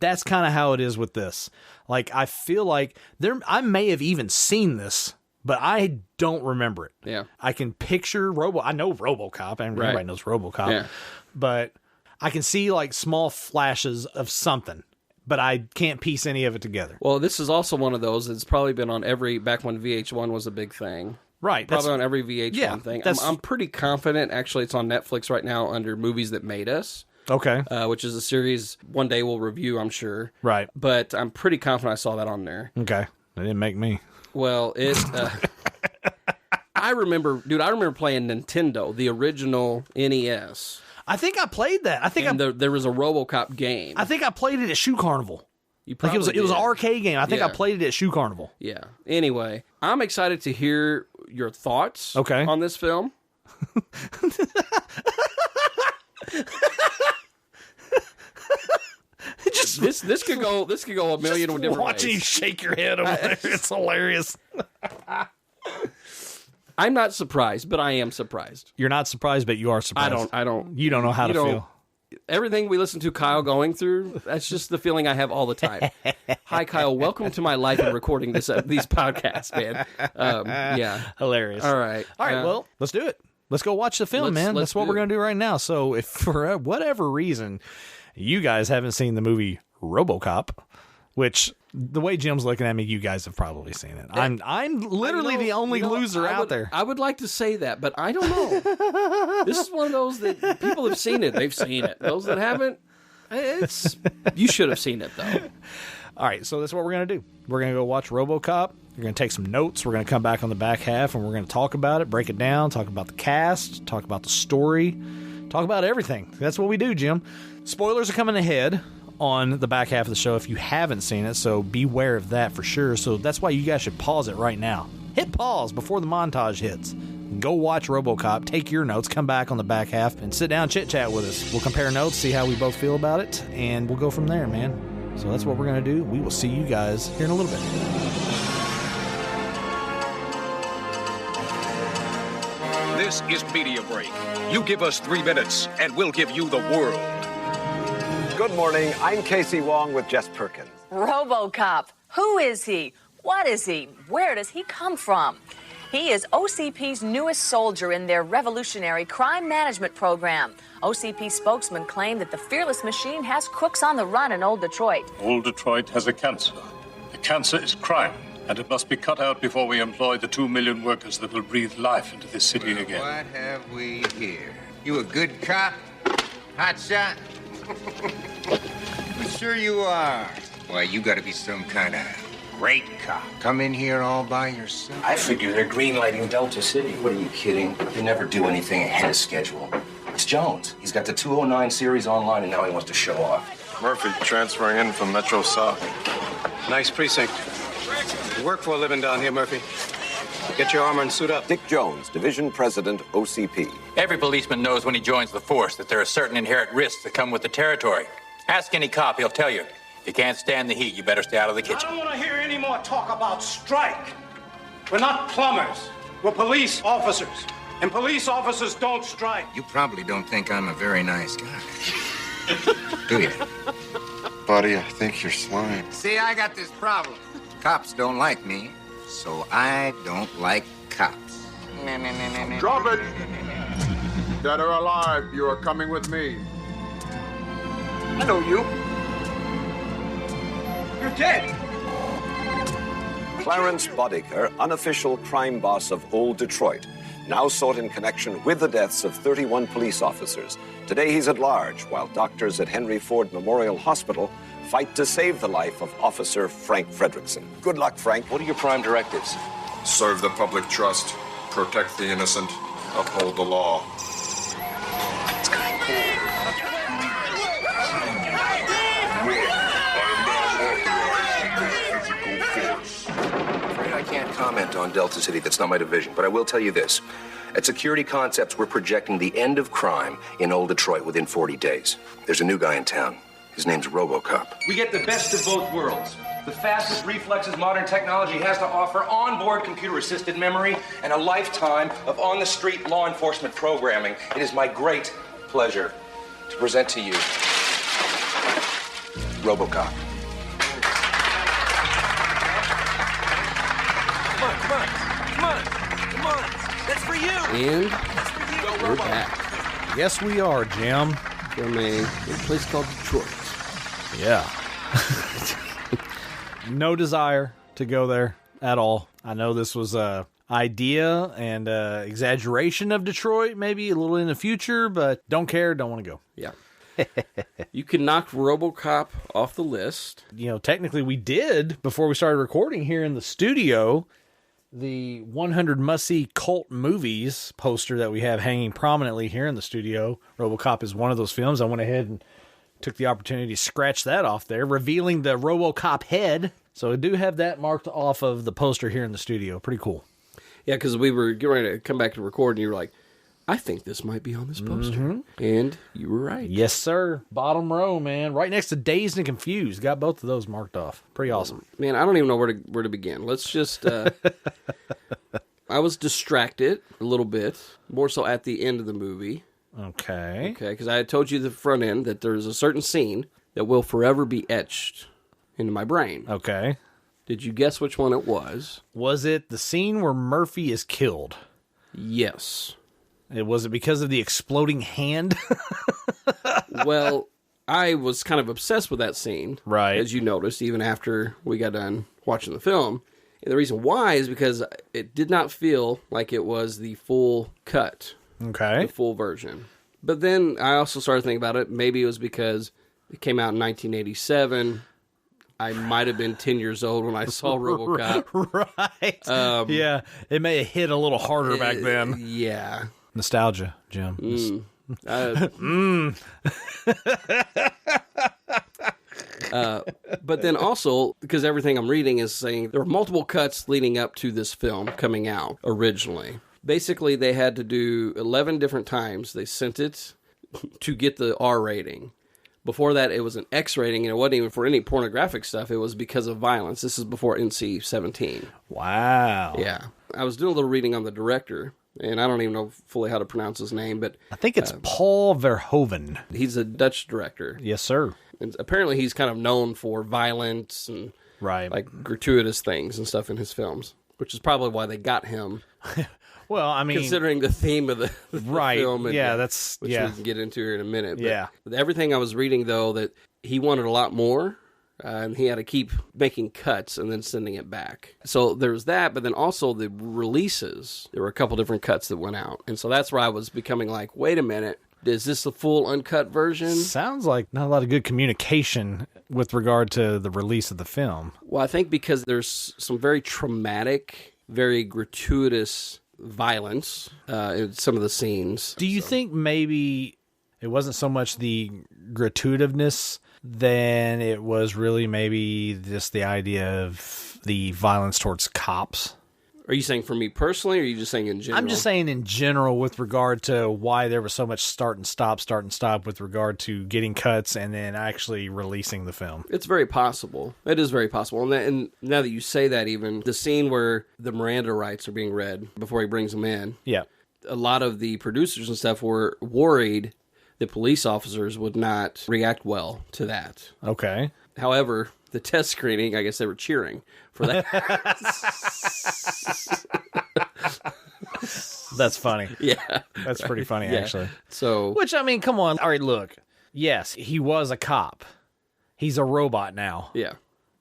That's kind of how it is with this. Like, I feel like I may have even seen this, but I don't remember it. Yeah. I can picture I know RoboCop, and everybody knows RoboCop. Yeah. But I can see like small flashes of something, but I can't piece any of it together. Well, this is also one of those that's probably been on back when VH1 was a big thing. Right. Probably on every VH1 thing. I'm pretty confident, actually, it's on Netflix right now under Movies That Made Us. Okay. Which is a series one day we'll review, I'm sure. Right. But I'm pretty confident I saw that on there. Okay. They didn't make me. Well, I remember playing Nintendo, the original NES. I think I played that. I think there was a RoboCop game. I think I played it at Shoe Carnival. You probably it was an arcade game. I think I played it at Shoe Carnival. Yeah. Anyway, I'm excited to hear your thoughts on this film. This could go a million different ways. Watching you shake your head over there, it's hilarious. I'm not surprised, but I am surprised. You're not surprised, but you are surprised. I don't. You don't know how to feel. Everything we listen to Kyle going through, that's just the feeling I have all the time. Hi, Kyle. Welcome to my life in recording these podcasts, man. Yeah. Hilarious. All right. Well, let's do it. Let's go watch the film, man. That's what we're going to do right now. So if for whatever reason you guys haven't seen the movie RoboCop, which the way Jim's looking at me, you guys have probably seen it. I'm literally the only loser out there. I would like to say that, but I don't know. This is one of those that people have seen it. They've seen it. Those that haven't, you should have seen it, though. All right, so that's what we're going to do. We're going to go watch RoboCop. You're going to take some notes. We're going to come back on the back half, and we're going to talk about it, break it down, talk about the cast, talk about the story, talk about everything. That's what we do, Jim. Spoilers are coming ahead on the back half of the show if you haven't seen it, so beware of that for sure. So that's why you guys should pause it right now. Hit pause before the montage hits. Go watch RoboCop, take your notes, come back on the back half, and sit down chit-chat with us. We'll compare notes, see how we both feel about it, and we'll go from there, man. So that's what we're going to do. We will see you guys here in a little bit. This is Media Break. You give us 3 minutes, and we'll give you the world. Good morning. I'm Casey Wong with Jess Perkins. RoboCop. Who is he? What is he? Where does he come from? He is OCP's newest soldier in their revolutionary crime management program. OCP spokesman claimed that the fearless machine has crooks on the run in Old Detroit. Old Detroit has a cancer. The cancer is crime, and it must be cut out before we employ the 2 million workers that will breathe life into this city again. What have we here? You a good cop? Hot shot? I'm sure you are. Why, you gotta be some kind of great cop. Come in here all by yourself. I figure they're greenlighting Delta City. What are you kidding? They never do anything ahead of schedule. It's Jones. He's got the 209 series online, and now he wants to show off. Murphy transferring in from Metro South. Nice precinct. You work for a living down here, Murphy. Get your armor and suit up. Dick Jones, Division President, OCP. Every policeman knows when he joins the force that there are certain inherent risks that come with the territory. Ask any cop, he'll tell you. If you can't stand the heat, you better stay out of the kitchen. I don't want to hear any more talk about strike. We're not plumbers. We're police officers. And police officers don't strike. You probably don't think I'm a very nice guy. Do you? Buddy, I think you're slime. See, I got this problem. Cops don't like me, so I don't like cops. Drop it! Dead or alive, you are coming with me. I know you. You're dead. Clarence Boddicker, unofficial crime boss of Old Detroit, now sought in connection with the deaths of 31 police officers. Today he's at large, while doctors at Henry Ford Memorial Hospital fight to save the life of Officer Frank Fredrickson. Good luck, Frank. What are your prime directives? Serve the public trust, protect the innocent, uphold the law. I can't comment on Delta City. That's not my division. But I will tell you this. At Security Concepts, we're projecting the end of crime in Old Detroit within 40 days. There's a new guy in town. His name's RoboCop. We get the best of both worlds. The fastest reflexes modern technology has to offer, onboard computer-assisted memory, and a lifetime of on-the-street law enforcement programming. It is my great pleasure to present to you RoboCop. Come on. That's for you. And we're back. Yes, we are, Jim. From a place called Detroit. Yeah. No desire to go there at all. I know this was a idea and exaggeration of Detroit, maybe a little in the future, but don't care, don't want to go. Yeah. You can knock RoboCop off the list. You know, technically we did before we started recording here in the studio. the 100 must-see cult movies poster that we have hanging prominently here in the studio. RoboCop is one of those films. I went ahead and took the opportunity to scratch that off there, revealing the RoboCop head. So I do have that marked off of the poster here in the studio. Pretty cool. Yeah, because we were getting ready to come back to record, and you were like, I think this might be on this poster. Mm-hmm. And you were right. Yes, sir. Bottom row, man. Right next to Dazed and Confused. Got both of those marked off. Pretty awesome. Man, I don't even know where to begin. Let's just... I was distracted a little bit, more so at the end of the movie. Okay, because I had told you the front end that there's a certain scene that will forever be etched into my brain. Okay. Did you guess which one it was? Was it the scene where Murphy is killed? Yes. Was it because of the exploding hand? Well, I was kind of obsessed with that scene. Right. As you noticed, even after we got done watching the film. And the reason why is because it did not feel like it was the full cut. Okay. The full version. But then I also started thinking about it. Maybe it was because it came out in 1987. I might have been 10 years old when I saw RoboCop. Right. Yeah. It may have hit a little harder back then. Yeah. Nostalgia, Jim. But then also, because everything I'm reading is saying there were multiple cuts leading up to this film coming out originally. Basically, they had to do 11 different times. They sent it to get the R rating. Before that, it was an X rating, and it wasn't even for any pornographic stuff. It was because of violence. This is before NC-17. Wow. Yeah. I was doing a little reading on the director, and I don't even know fully how to pronounce his name, but... I think it's Paul Verhoeven. He's a Dutch director. Yes, sir. And apparently he's kind of known for violence and like gratuitous things and stuff in his films, which is probably why they got him. Well, I mean... Considering the theme of the film. And, that's... Which we can get into here in a minute. But everything I was reading, though, that he wanted a lot more, and he had to keep making cuts and then sending it back. So there was that, but then also the releases. There were a couple different cuts that went out. And so that's where I was becoming like, wait a minute, is this the full uncut version? Sounds like not a lot of good communication with regard to the release of the film. Well, I think because there's some very traumatic, very gratuitous violence in some of the scenes. Do you think maybe it wasn't so much the gratuitiveness than it was really maybe just the idea of the violence towards cops? Are you saying for me personally, or are you just saying in general? I'm just saying in general with regard to why there was so much start and stop with regard to getting cuts and then actually releasing the film. It's very possible. It is very possible. And now that you say that, even the scene where the Miranda rights are being read before he brings them in. Yeah. A lot of the producers and stuff were worried that police officers would not react well to that. Okay. However, the test screening, I guess they were cheering for that. That's funny. Yeah. That's pretty funny, actually. So, which, I mean, come on. All right, look. Yes, he was a cop. He's a robot now. Yeah.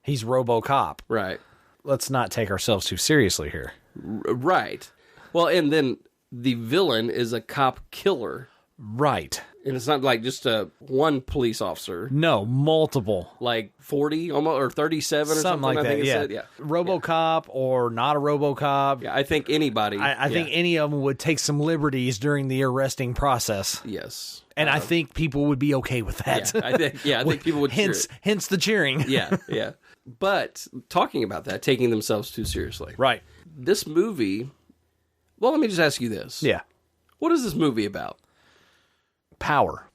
He's RoboCop. Right. Let's not take ourselves too seriously here. Right. Well, and then the villain is a cop killer. Right. And it's not like just one police officer. No, multiple. Like 40 almost, or 37 or something like I that. think it Yeah. said. Yeah. RoboCop or not a RoboCop. Yeah, I think anybody. I think any of them would take some liberties during the arresting process. Yes. And I think people would be okay with that. I think people would cheer it. Hence the cheering. Yeah. But talking about that, taking themselves too seriously. Right. This movie, well, let me just ask you this. Yeah. What is this movie about? Power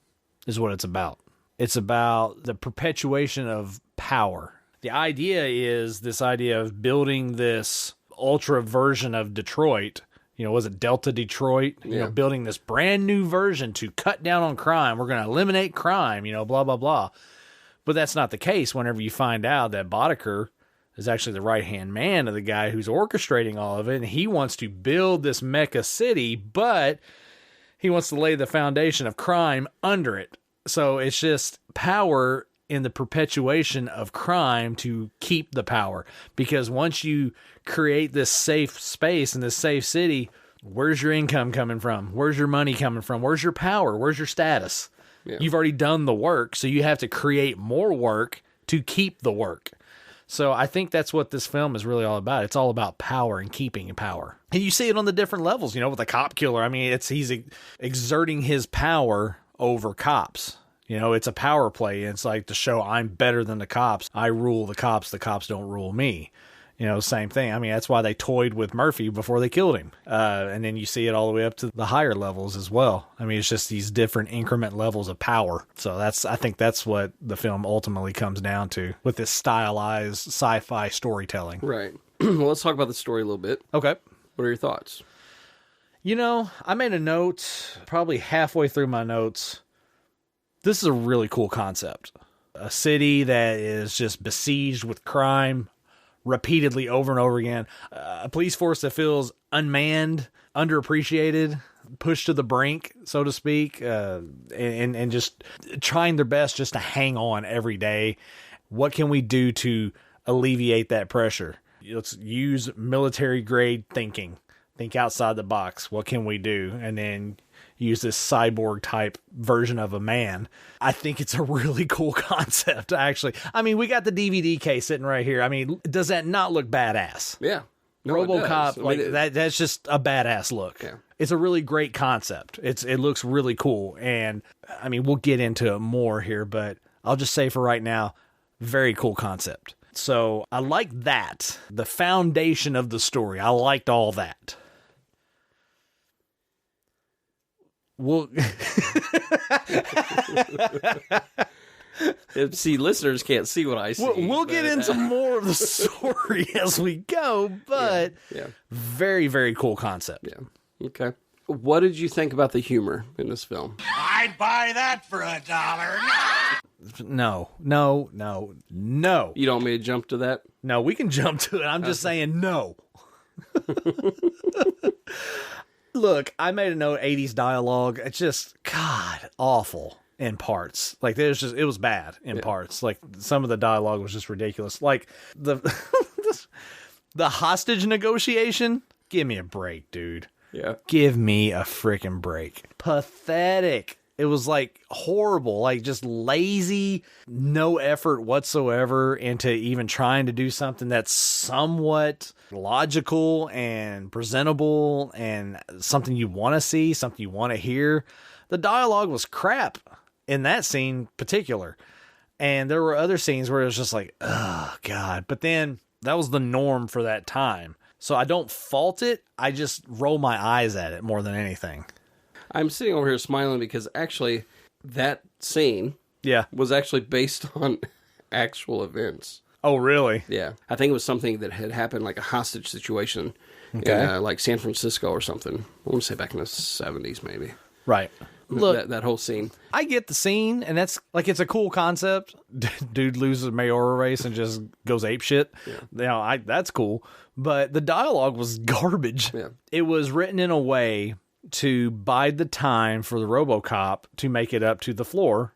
is what it's about. It's about the perpetuation of power. The idea is this idea of building this ultra version of Detroit. Was it Delta Detroit? Building this brand new version to cut down on crime. We're going to eliminate crime, blah, blah, blah. But that's not the case whenever you find out that Boddicker is actually the right-hand man of the guy who's orchestrating all of it. And he wants to build this mecha city, but he wants to lay the foundation of crime under it. So it's just power in the perpetuation of crime to keep the power. Because once you create this safe space in this safe city, where's your income coming from? Where's your money coming from? Where's your power? Where's your status? Yeah. You've already done the work, so you have to create more work to keep the work. So I think that's what this film is really all about. It's all about power and keeping power. And you see it on the different levels, you know, with the cop killer. I mean, he's exerting his power over cops. You know, it's a power play. It's like to show I'm better than the cops. I rule the cops don't rule me. You know, same thing. I mean, that's why they toyed with Murphy before they killed him. And then you see it all the way up to the higher levels as well. I mean, it's just these different increment levels of power. So I think that's what the film ultimately comes down to with this stylized sci-fi storytelling. Right. Well, let's talk about the story a little bit. Okay. What are your thoughts? You know, I made a note probably halfway through my notes. This is a really cool concept. A city that is just besieged with crime repeatedly over and over again. A police force that feels unmanned, underappreciated, pushed to the brink, so to speak, and just trying their best just to hang on every day. What can we do to alleviate that pressure? Let's use military grade thinking. Think outside the box. What can we do? And then use this cyborg type version of a man. I think it's a really cool concept, actually. I mean, we got the DVD case sitting right here. I mean, does that not look badass? Yeah. No, RoboCop, that's just a badass look. Yeah. It's a really great concept. It looks really cool. And I mean, we'll get into it more here, but I'll just say for right now, very cool concept. So I like that. The foundation of the story. I liked all that. Well, see, listeners can't see what I see. We'll get into more of the story as we go, but very, very cool concept. Yeah. Okay. What did you think about the humor in this film? I'd buy that for $1. No. You don't want me to jump to that? No, we can jump to it. I'm just saying no. Look, I made a note, 80s dialogue. It's just, God, awful in parts. Like, it was bad in parts. Like, some of the dialogue was just ridiculous. Like, the hostage negotiation, give me a break, dude. Yeah. Give me a freaking break. Pathetic. It was like horrible, like just lazy, no effort whatsoever into even trying to do something that's somewhat logical and presentable and something you want to see, something you want to hear. The dialogue was crap in that scene particular. And there were other scenes where it was just like, oh God. But then that was the norm for that time. So I don't fault it. I just roll my eyes at it more than anything. I'm sitting over here smiling because actually that scene was actually based on actual events. Oh, really? Yeah. I think it was something that had happened, like a hostage situation in like San Francisco or something. I want to say back in the 70s maybe. Right. Look, that whole scene. I get the scene, and that's like, it's a cool concept. Dude loses a mayoral race and just goes apeshit. Yeah. You know, that's cool. But the dialogue was garbage. Yeah. It was written in a way to bide the time for the RoboCop to make it up to the floor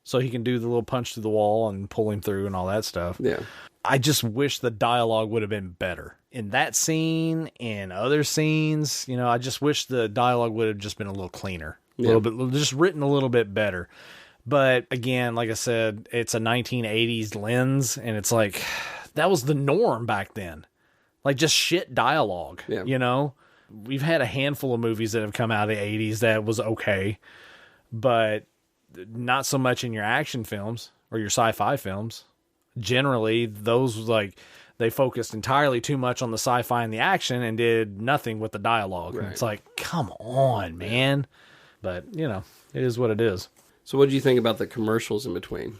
so he can do the little punch through the wall and pull him through and all that stuff. Yeah. I just wish the dialogue would have been better. In that scene, in other scenes, you know, I just wish the dialogue would have just been a little cleaner. A little bit, just written a little bit better. But again, like I said, it's a 1980s lens, and it's like, that was the norm back then. Like, just shit dialogue, you know? We've had a handful of movies that have come out of the 80s that was okay, but not so much in your action films or your sci-fi films. Generally, those, like, they focused entirely too much on the sci-fi and the action and did nothing with the dialogue. Right. It's like, come on, man. But, you know, it is what it is. So what did you think about the commercials in between?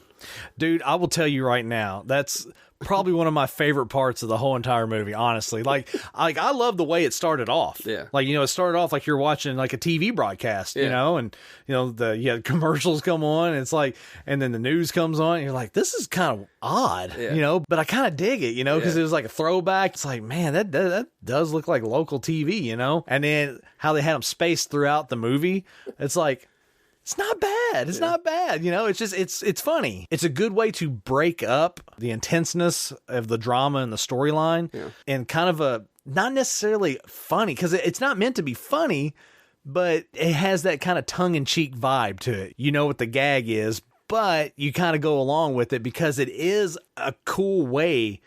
Dude, I will tell you right now, that's probably one of my favorite parts of the whole entire movie, honestly. Like I love the way it started off. Yeah. Like, you know, it started off like you're watching like a TV broadcast, you know, and, you know, the commercials come on, and it's like, and then the news comes on, and you're like, this is kind of odd, you know, but I kind of dig it, you know, because it was like a throwback. It's like, man, that does look like local TV, you know? And then how they had them spaced throughout the movie, it's like, it's not bad. It's not bad. You know, it's just, it's funny. It's a good way to break up the intenseness of the drama and the storyline and kind of a, not necessarily funny, because it's not meant to be funny, but it has that kind of tongue-in-cheek vibe to it. You know what the gag is, but you kind of go along with it because it is a cool way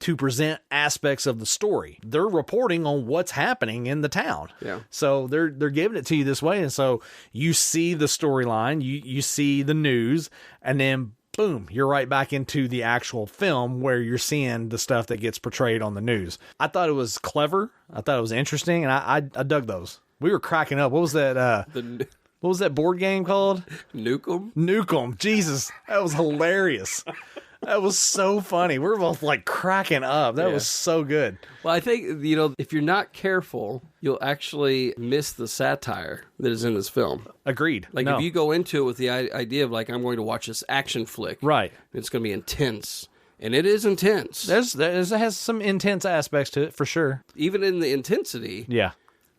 to present aspects of the story. They're reporting on what's happening in the town. Yeah. So they're giving it to you this way. And so you see the storyline, you see the news, and then boom, you're right back into the actual film where you're seeing the stuff that gets portrayed on the news. I thought it was clever. I thought it was interesting, and I dug those. We were cracking up. What was that? What was that board game called? Nukem. Nukem. Jesus, that was hilarious. That was so funny. We were both like cracking up. That was so good. Well, I think, if you're not careful, you'll actually miss the satire that is in this film. Agreed. If you go into it with the idea of I'm going to watch this action flick. Right. It's going to be intense. And it is intense. It has some intense aspects to it, for sure. Even in the intensity. Yeah.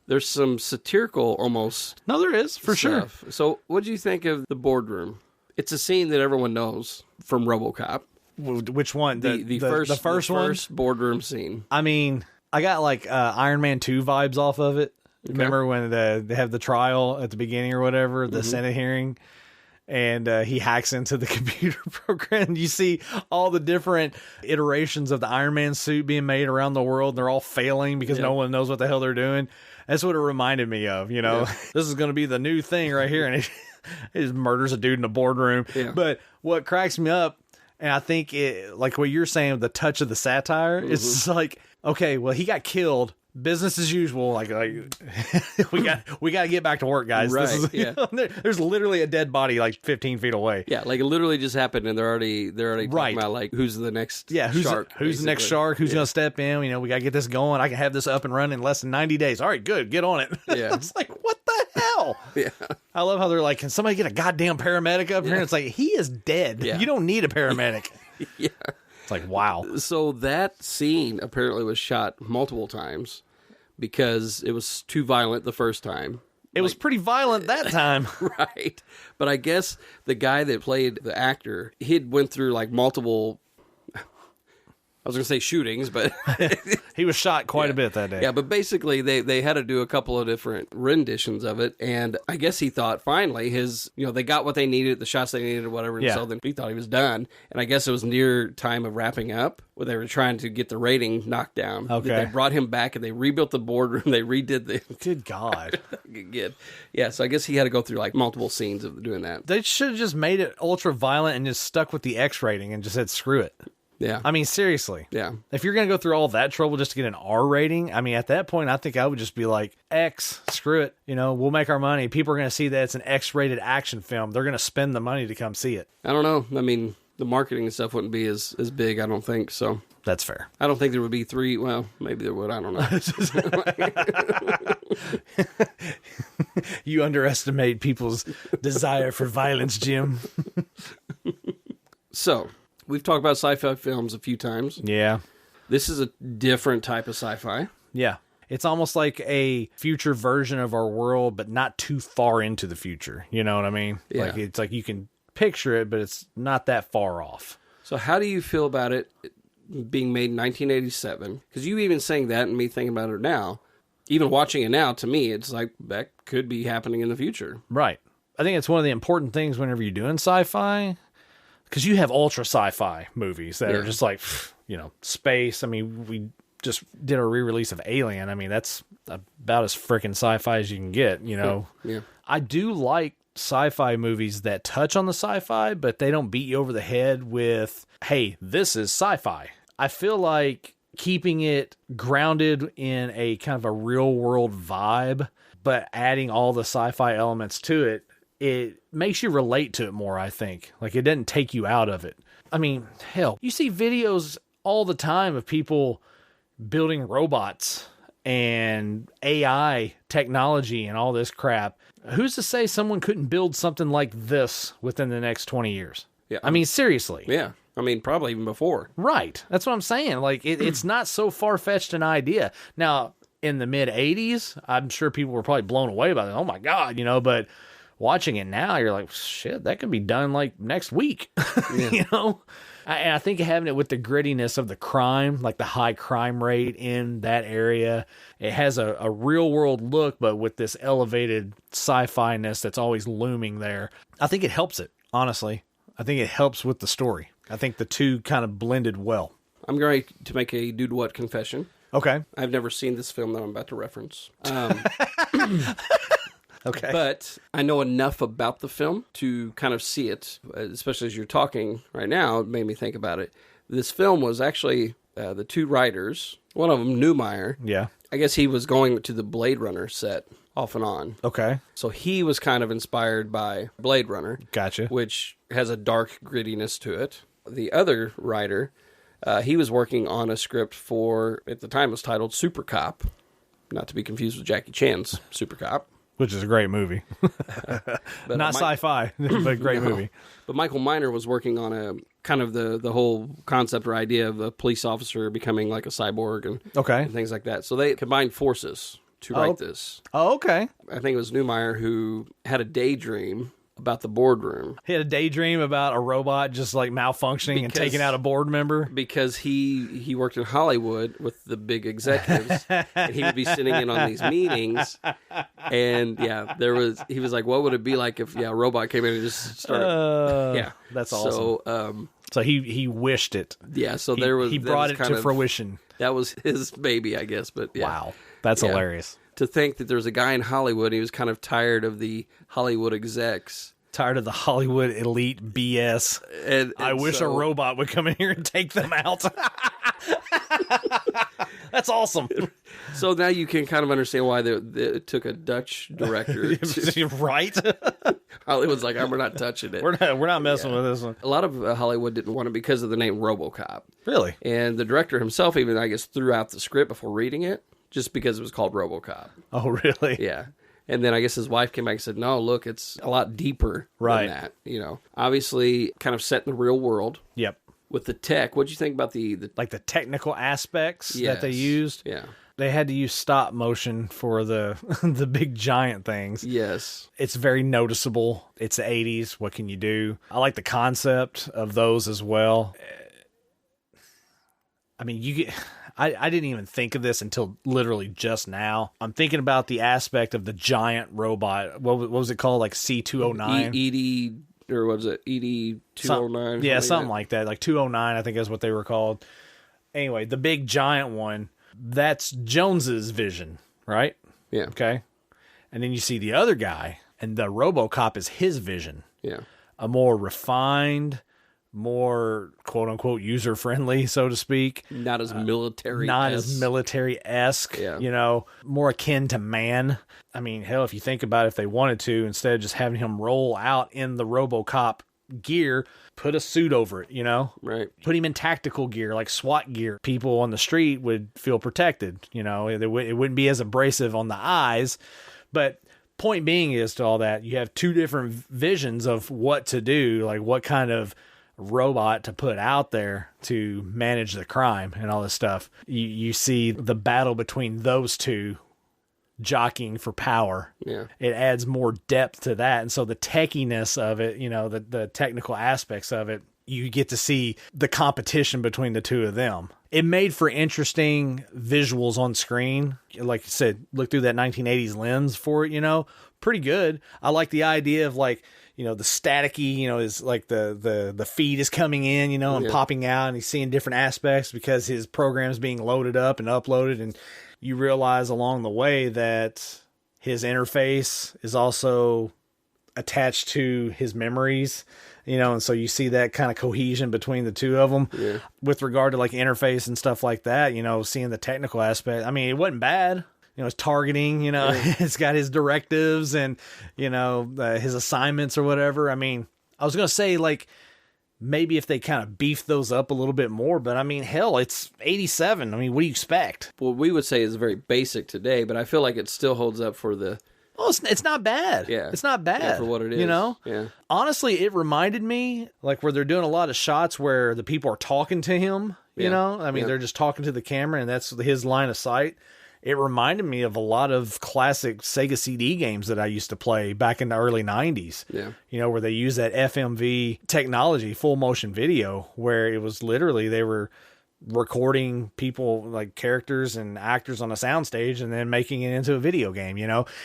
There's some satirical almost. No, there is, for stuff. sure. So what do you think of the boardroom? It's a scene that everyone knows from RoboCop. Which one? The first boardroom scene. I mean, I got Iron Man 2 vibes off of it. Okay. Remember when they have the trial at the beginning or whatever, the Senate hearing, and he hacks into the computer program. You see all the different iterations of the Iron Man suit being made around the world. And they're all failing because no one knows what the hell they're doing. That's what it reminded me of. This is going to be the new thing right here. And he just murders a dude in a boardroom. Yeah. But what cracks me up, and I think it, like what you're saying, the touch of the satire, it's okay, well, he got killed. Business as usual. We got to get back to work, guys. Right. There's literally a dead body 15 feet away. Yeah, it literally just happened, and they're already talking about who's the next shark. Who's the next shark? Who's going to step in? We got to get this going. I can have this up and running in less than 90 days. All right, good. Get on it. Yeah. It's what the hell? Yeah. I love how they're can somebody get a goddamn paramedic up here? And it's he is dead. Yeah. You don't need a paramedic. Yeah. Wow. So that scene apparently was shot multiple times because it was too violent the first time. It was pretty violent that time. Right. But I guess the guy that played the actor, he'd went through multiple, I was going to say shootings, but he was shot quite a bit that day. Yeah, but basically they had to do a couple of different renditions of it, and I guess he thought finally they got what they needed, the shots they needed or whatever, and so then he thought he was done, and I guess it was near time of wrapping up where they were trying to get the rating knocked down. Okay. They brought him back and they rebuilt the boardroom, they redid the... Good God. Good. Yeah, so I guess he had to go through multiple scenes of doing that. They should have just made it ultra violent and just stuck with the X rating and just said screw it. Yeah. I mean, seriously. Yeah. If you're going to go through all that trouble just to get an R rating, I mean, at that point, I think I would just be X, screw it. We'll make our money. People are going to see that it's an X-rated action film. They're going to spend the money to come see it. I don't know. I mean, the marketing and stuff wouldn't be as big, I don't think, so. That's fair. I don't think there would be 3. Well, maybe there would. I don't know. You underestimate people's desire for violence, Jim. So... We've talked about sci-fi films a few times. Yeah. This is a different type of sci-fi. Yeah. It's almost like a future version of our world, but not too far into the future. You know what I mean? Yeah. It's you can picture it, but it's not that far off. So how do you feel about it being made in 1987? Because you even saying that and me thinking about it now, even watching it now, to me, it's that could be happening in the future. Right. I think it's one of the important things whenever you're doing sci-fi. Because you have ultra sci-fi movies that are just space. I mean, we just did a re-release of Alien. I mean, that's about as freaking sci-fi as you can get, Yeah. I do like sci-fi movies that touch on the sci-fi, but they don't beat you over the head with, hey, this is sci-fi. I feel like keeping it grounded in a kind of a real-world vibe, but adding all the sci-fi elements to it, it makes you relate to it more, I think. It doesn't take you out of it. I mean, hell, you see videos all the time of people building robots and AI technology and all this crap. Who's to say someone couldn't build something like this within the next 20 years? Yeah. I mean, seriously. Yeah. I mean, probably even before. Right. That's what I'm saying. It's not so far-fetched an idea. Now, in the mid-'80s, I'm sure people were probably blown away by it. Oh, my God, but... Watching it now, you're like, shit, that could be done next week, And I think having it with the grittiness of the crime, the high crime rate in that area, it has a real world look, but with this elevated sci-fi-ness that's always looming there. I think it helps it, honestly. I think it helps with the story. I think the two kind of blended well. I'm going to make a dude what confession. Okay. I've never seen this film that I'm about to reference. Okay. But I know enough about the film to kind of see it, especially as you're talking right now. It made me think about it. This film was actually the two writers, one of them, Neumeier. Yeah. I guess he was going to the Blade Runner set off and on. Okay. So he was kind of inspired by Blade Runner. Gotcha. Which has a dark grittiness to it. The other writer, he was working on a script for, at the time it was titled Super Cop. Not to be confused with Jackie Chan's Super Cop. Which is a great movie. Not sci-fi, but a great movie. But Michael Miner was working on a kind of the whole concept or idea of a police officer becoming like a cyborg and things like that. So they combined forces to write this. Oh, okay. I think it was Neumeier who had a daydream about the boardroom. He had a daydream about a robot just like malfunctioning and taking out a board member. Because he worked in Hollywood with the big executives, and he would be sitting in on these meetings. And yeah, he was like, what would it be like if a robot came in and just started? That's awesome. So he wished it. Yeah, so he brought it to fruition. That was his baby, I guess. But yeah. Wow, that's hilarious. To think that there's a guy in Hollywood, he was kind of tired of the Hollywood execs. Tired of the Hollywood elite BS. And I wish a robot would come in here and take them out. That's awesome. So now you can kind of understand why it took a Dutch director. Right? Hollywood's like, we're not touching it. We're not messing with this one. A lot of Hollywood didn't want it because of the name RoboCop. Really? And the director himself even, I guess, threw out the script before reading it just because it was called RoboCop. Oh, really? Yeah. And then I guess his wife came back and said, no, look, it's a lot deeper than that. Obviously kind of set in the real world. Yep. With the tech. What'd you think about the technical aspects that they used? Yeah. They had to use stop motion for the the big giant things. Yes. It's very noticeable. It's the 80s. What can you do? I like the concept of those as well. I mean, I didn't even think of this until literally just now. I'm thinking about the aspect of the giant robot. What was it called? Like C-209? ED, or what was it? ED-209? Yeah, something like that. Like 209, I think is what they were called. Anyway, the big giant one, that's Jones's vision, right? Yeah. Okay. And then you see the other guy, and the RoboCop is his vision. Yeah. A more refined, more quote-unquote user-friendly, so to speak. Not as military-esque. Not as military-esque, more akin to man. I mean, hell, if you think about it, if they wanted to, instead of just having him roll out in the RoboCop gear, put a suit over it, Right. Put him in tactical gear, like SWAT gear. People on the street would feel protected, It wouldn't be as abrasive on the eyes. But point being is to all that, you have two different visions of what to do, like what kind of robot to put out there to manage the crime and all this stuff. You see the battle between those two jockeying for power. Yeah. It adds more depth to that. And so the techiness of it, the technical aspects of it, you get to see the competition between the two of them. It made for interesting visuals on screen. Like you said, look through that 1980s lens for it, pretty good. I like the idea of like, the staticky, is like the feed is coming in, and popping out, and he's seeing different aspects because his program's being loaded up and uploaded. And you realize along the way that his interface is also attached to his memories, and so you see that kind of cohesion between the two of them with regard to like interface and stuff like that, seeing the technical aspect. I mean, it wasn't bad. It's targeting, it's got his directives and, his assignments or whatever. I mean, I was going to say like, maybe if they kind of beefed those up a little bit more, but I mean, hell, it's 87. I mean, what do you expect? Well, we would say it's very basic today, but I feel like it still holds up for the... Well, it's not bad. Yeah. It's not bad. Yeah, for what it is. Yeah. Honestly, it reminded me like where they're doing a lot of shots where the people are talking to him, I mean, they're just talking to the camera and that's his line of sight. It reminded me of a lot of classic Sega CD games that I used to play back in the early 90s. Yeah. Where they used that FMV technology, full motion video, where it was literally they were recording people, like characters and actors on a soundstage and then making it into a video game.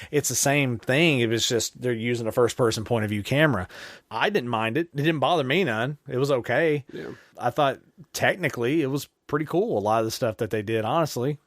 It's the same thing. It was just they're using a first person point of view camera. I didn't mind it. It didn't bother me none. It was okay. Yeah. I thought technically it was pretty cool. A lot of the stuff that they did, honestly.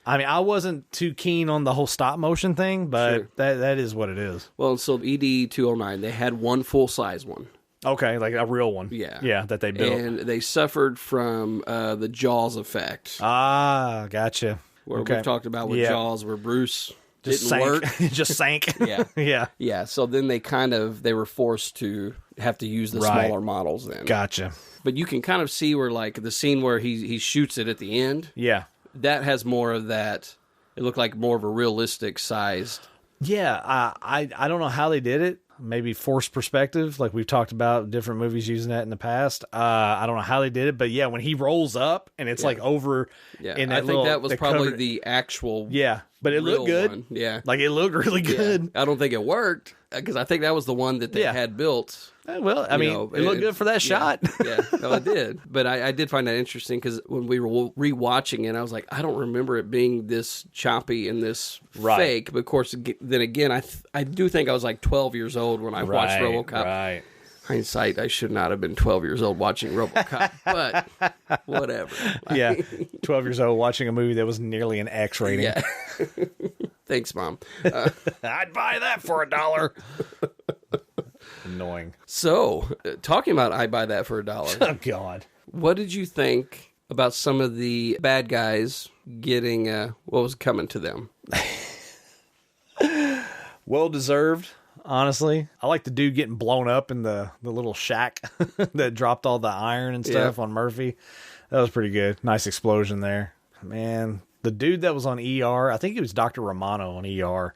I mean, I wasn't too keen on the whole stop motion thing, but Sure. that is what it is. Well, so ED 209, they had one full size one. Okay, like a real one. Yeah, that they built, and they suffered from the Jaws effect. Ah, gotcha. Where we've talked about with Jaws, where Bruce just didn't work, just sank. Yeah, yeah. So then they were forced to have to use the smaller models. Then Gotcha. But you can kind of see where, like, the scene where he shoots it at the end. Yeah, that has more of that. It looked like more of a realistic sized. Yeah, I don't know how they did it. Maybe forced perspective, like we've talked about different movies using that in the past. I don't know how they did it, but yeah, when he rolls up and it's like over. Yeah, in I that think that was probably covered, the actual. Yeah, but it looked good. One. Yeah, like it looked really good. Yeah. I don't think it worked because I think that was the one that they had built. Well, I mean, it looked good for that shot. Yeah, no, it did. But I did find that interesting because when we were rewatching it, I was like, I don't remember it being this choppy and this fake. But of course, then again, I do think I was like 12 years old when I watched RoboCop. Right. Hindsight, I should not have been 12 years old watching RoboCop, but whatever. Yeah, 12 years old watching a movie that was nearly an X rating. Yeah. Thanks, Mom. I'd buy that for $1. Annoying. So, talking about I buy that for $1. Oh, God. What did you think about some of the bad guys getting what was coming to them? Well deserved, honestly. I like the dude getting blown up in the little shack that dropped all the iron and stuff on Murphy. That was pretty good. Nice explosion there. Man, the dude that was on ER, I think it was Dr. Romano on ER.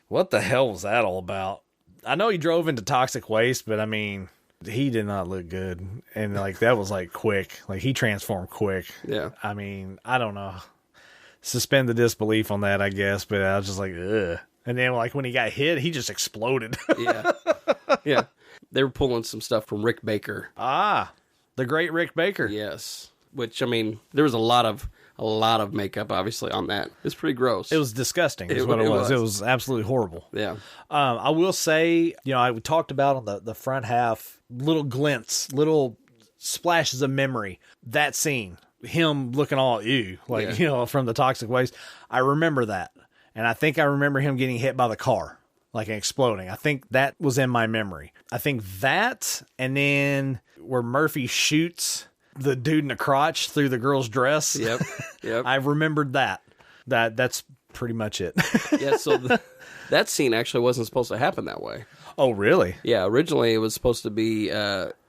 What the hell was that all about? I know he drove into toxic waste, but I mean, he did not look good. And like, that was like quick. Like, he transformed quick. Yeah. I mean, I don't know. Suspend the disbelief on that, I guess, but I was just like, ugh. And then like when he got hit, he just exploded. Yeah. They were pulling some stuff from Rick Baker. Ah, the great Rick Baker. Yes. Which, I mean, there was a lot of makeup, obviously, on that. It's pretty gross. It was disgusting, is what it was. It was absolutely horrible. Yeah. I will say, I talked about on the front half, little glints, little splashes of memory. That scene, him looking all ew, like, from the toxic waste. I remember that. And I think I remember him getting hit by the car, like exploding. I think that was in my memory. I think that, and then where Murphy shoots the dude in the crotch through the girl's dress. Yep. I remembered that. That's pretty much it. Yeah, so that scene actually wasn't supposed to happen that way. Oh, really? Yeah, originally it was supposed to be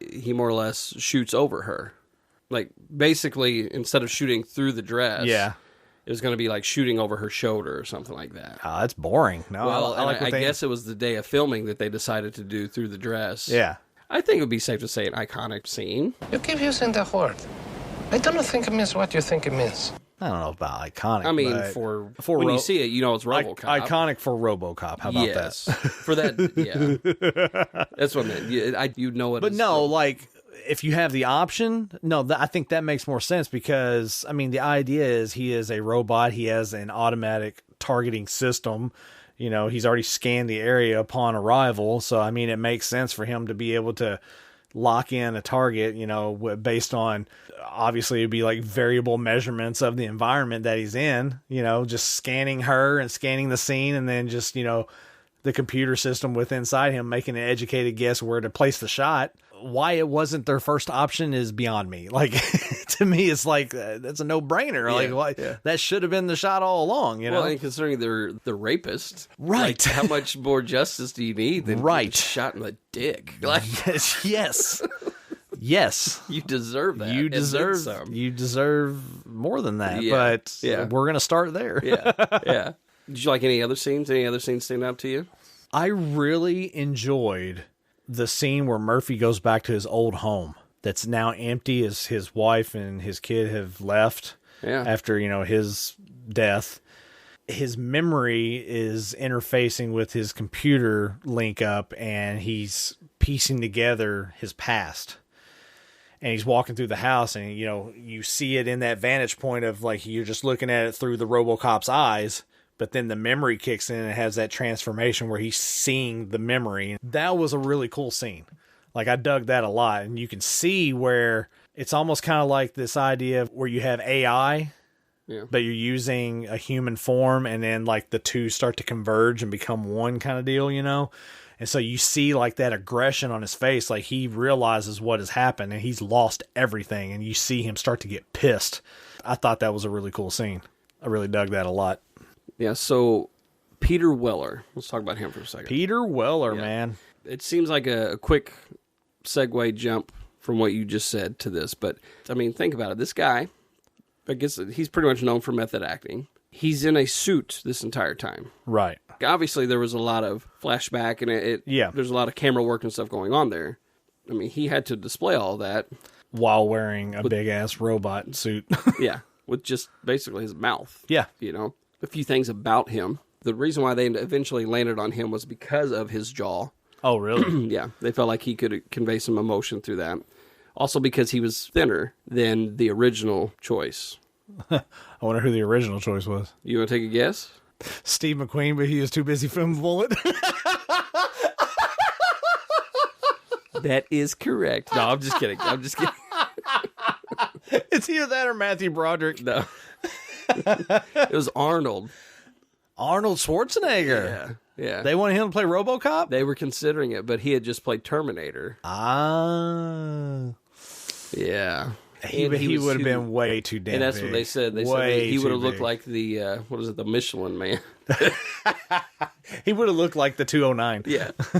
he more or less shoots over her. Like, basically, instead of shooting through the dress, it was going to be like shooting over her shoulder or something like that. Oh, that's boring. No, well, I guess it was the day of filming that they decided to do through the dress. Yeah. I think it would be safe to say an iconic scene. You keep using the word. I don't think it means what you think it means. I don't know about iconic. I mean, for when you see it, you know it's RoboCop. Iconic for RoboCop. How about that? For that, yeah. That's what I meant. You know it. But no, like, if you have the option, I think that makes more sense because, I mean, the idea is he is a robot. He has an automatic targeting system. He's already scanned the area upon arrival. So, I mean, it makes sense for him to be able to lock in a target, based on, obviously it'd be like variable measurements of the environment that he's in, just scanning her and scanning the scene. And then just, the computer system within inside him making an educated guess where to place the shot. Why it wasn't their first option is beyond me. Like, to me, it's like, that's a no-brainer. That should have been the shot all along, Well, and considering they're the rapist, right? Like, how much more justice do you need than shot in the dick? Like, yes. Yes. You deserve that. You deserve more than that. Yeah. But we're going to start there. Yeah. Did you like any other scenes? Any other scenes stand out to you? I really enjoyed the scene where Murphy goes back to his old home that's now empty as his wife and his kid have left after, his death. His memory is interfacing with his computer link up and he's piecing together his past. and he's walking through the house, and you see it in that vantage point of like you're just looking at it through the RoboCop's eyes, but then the memory kicks in and it has that transformation where he's seeing the memory. That was a really cool scene. Like, I dug that a lot, and you can see where it's almost kind of like this idea of where you have AI, but you're using a human form, and then like the two start to converge and become one kind of deal, And so you see like that aggression on his face, like he realizes what has happened and he's lost everything, and you see him start to get pissed. I thought that was a really cool scene. I really dug that a lot. Yeah, so Peter Weller. Let's talk about him for a second. Peter Weller, man. It seems like a quick segue jump from what you just said to this, but I mean, think about it. This guy, I guess he's pretty much known for method acting. He's in a suit this entire time. Right. Obviously, there was a lot of flashback, and there's a lot of camera work and stuff going on there. I mean, he had to display all that while wearing a big-ass robot suit. Yeah, with just basically his mouth. Yeah. A few things about him. The reason why they eventually landed on him was because of his jaw. Oh, really? Yeah, they felt like he could convey some emotion through that. Also because he was thinner than the original choice. I wonder who the original choice was. You want to take a guess? Steve McQueen, but he was too busy filming Bullet. That is correct. No, I'm just kidding. It's either that or Matthew Broderick. No. It was Arnold. Arnold Schwarzenegger. Yeah. They wanted him to play RoboCop? They were considering it, but he had just played Terminator. Ah. Yeah. He would have been way too damn big. And that's what they said. They said he would have looked like the, the Michelin Man. He would have looked like the 209.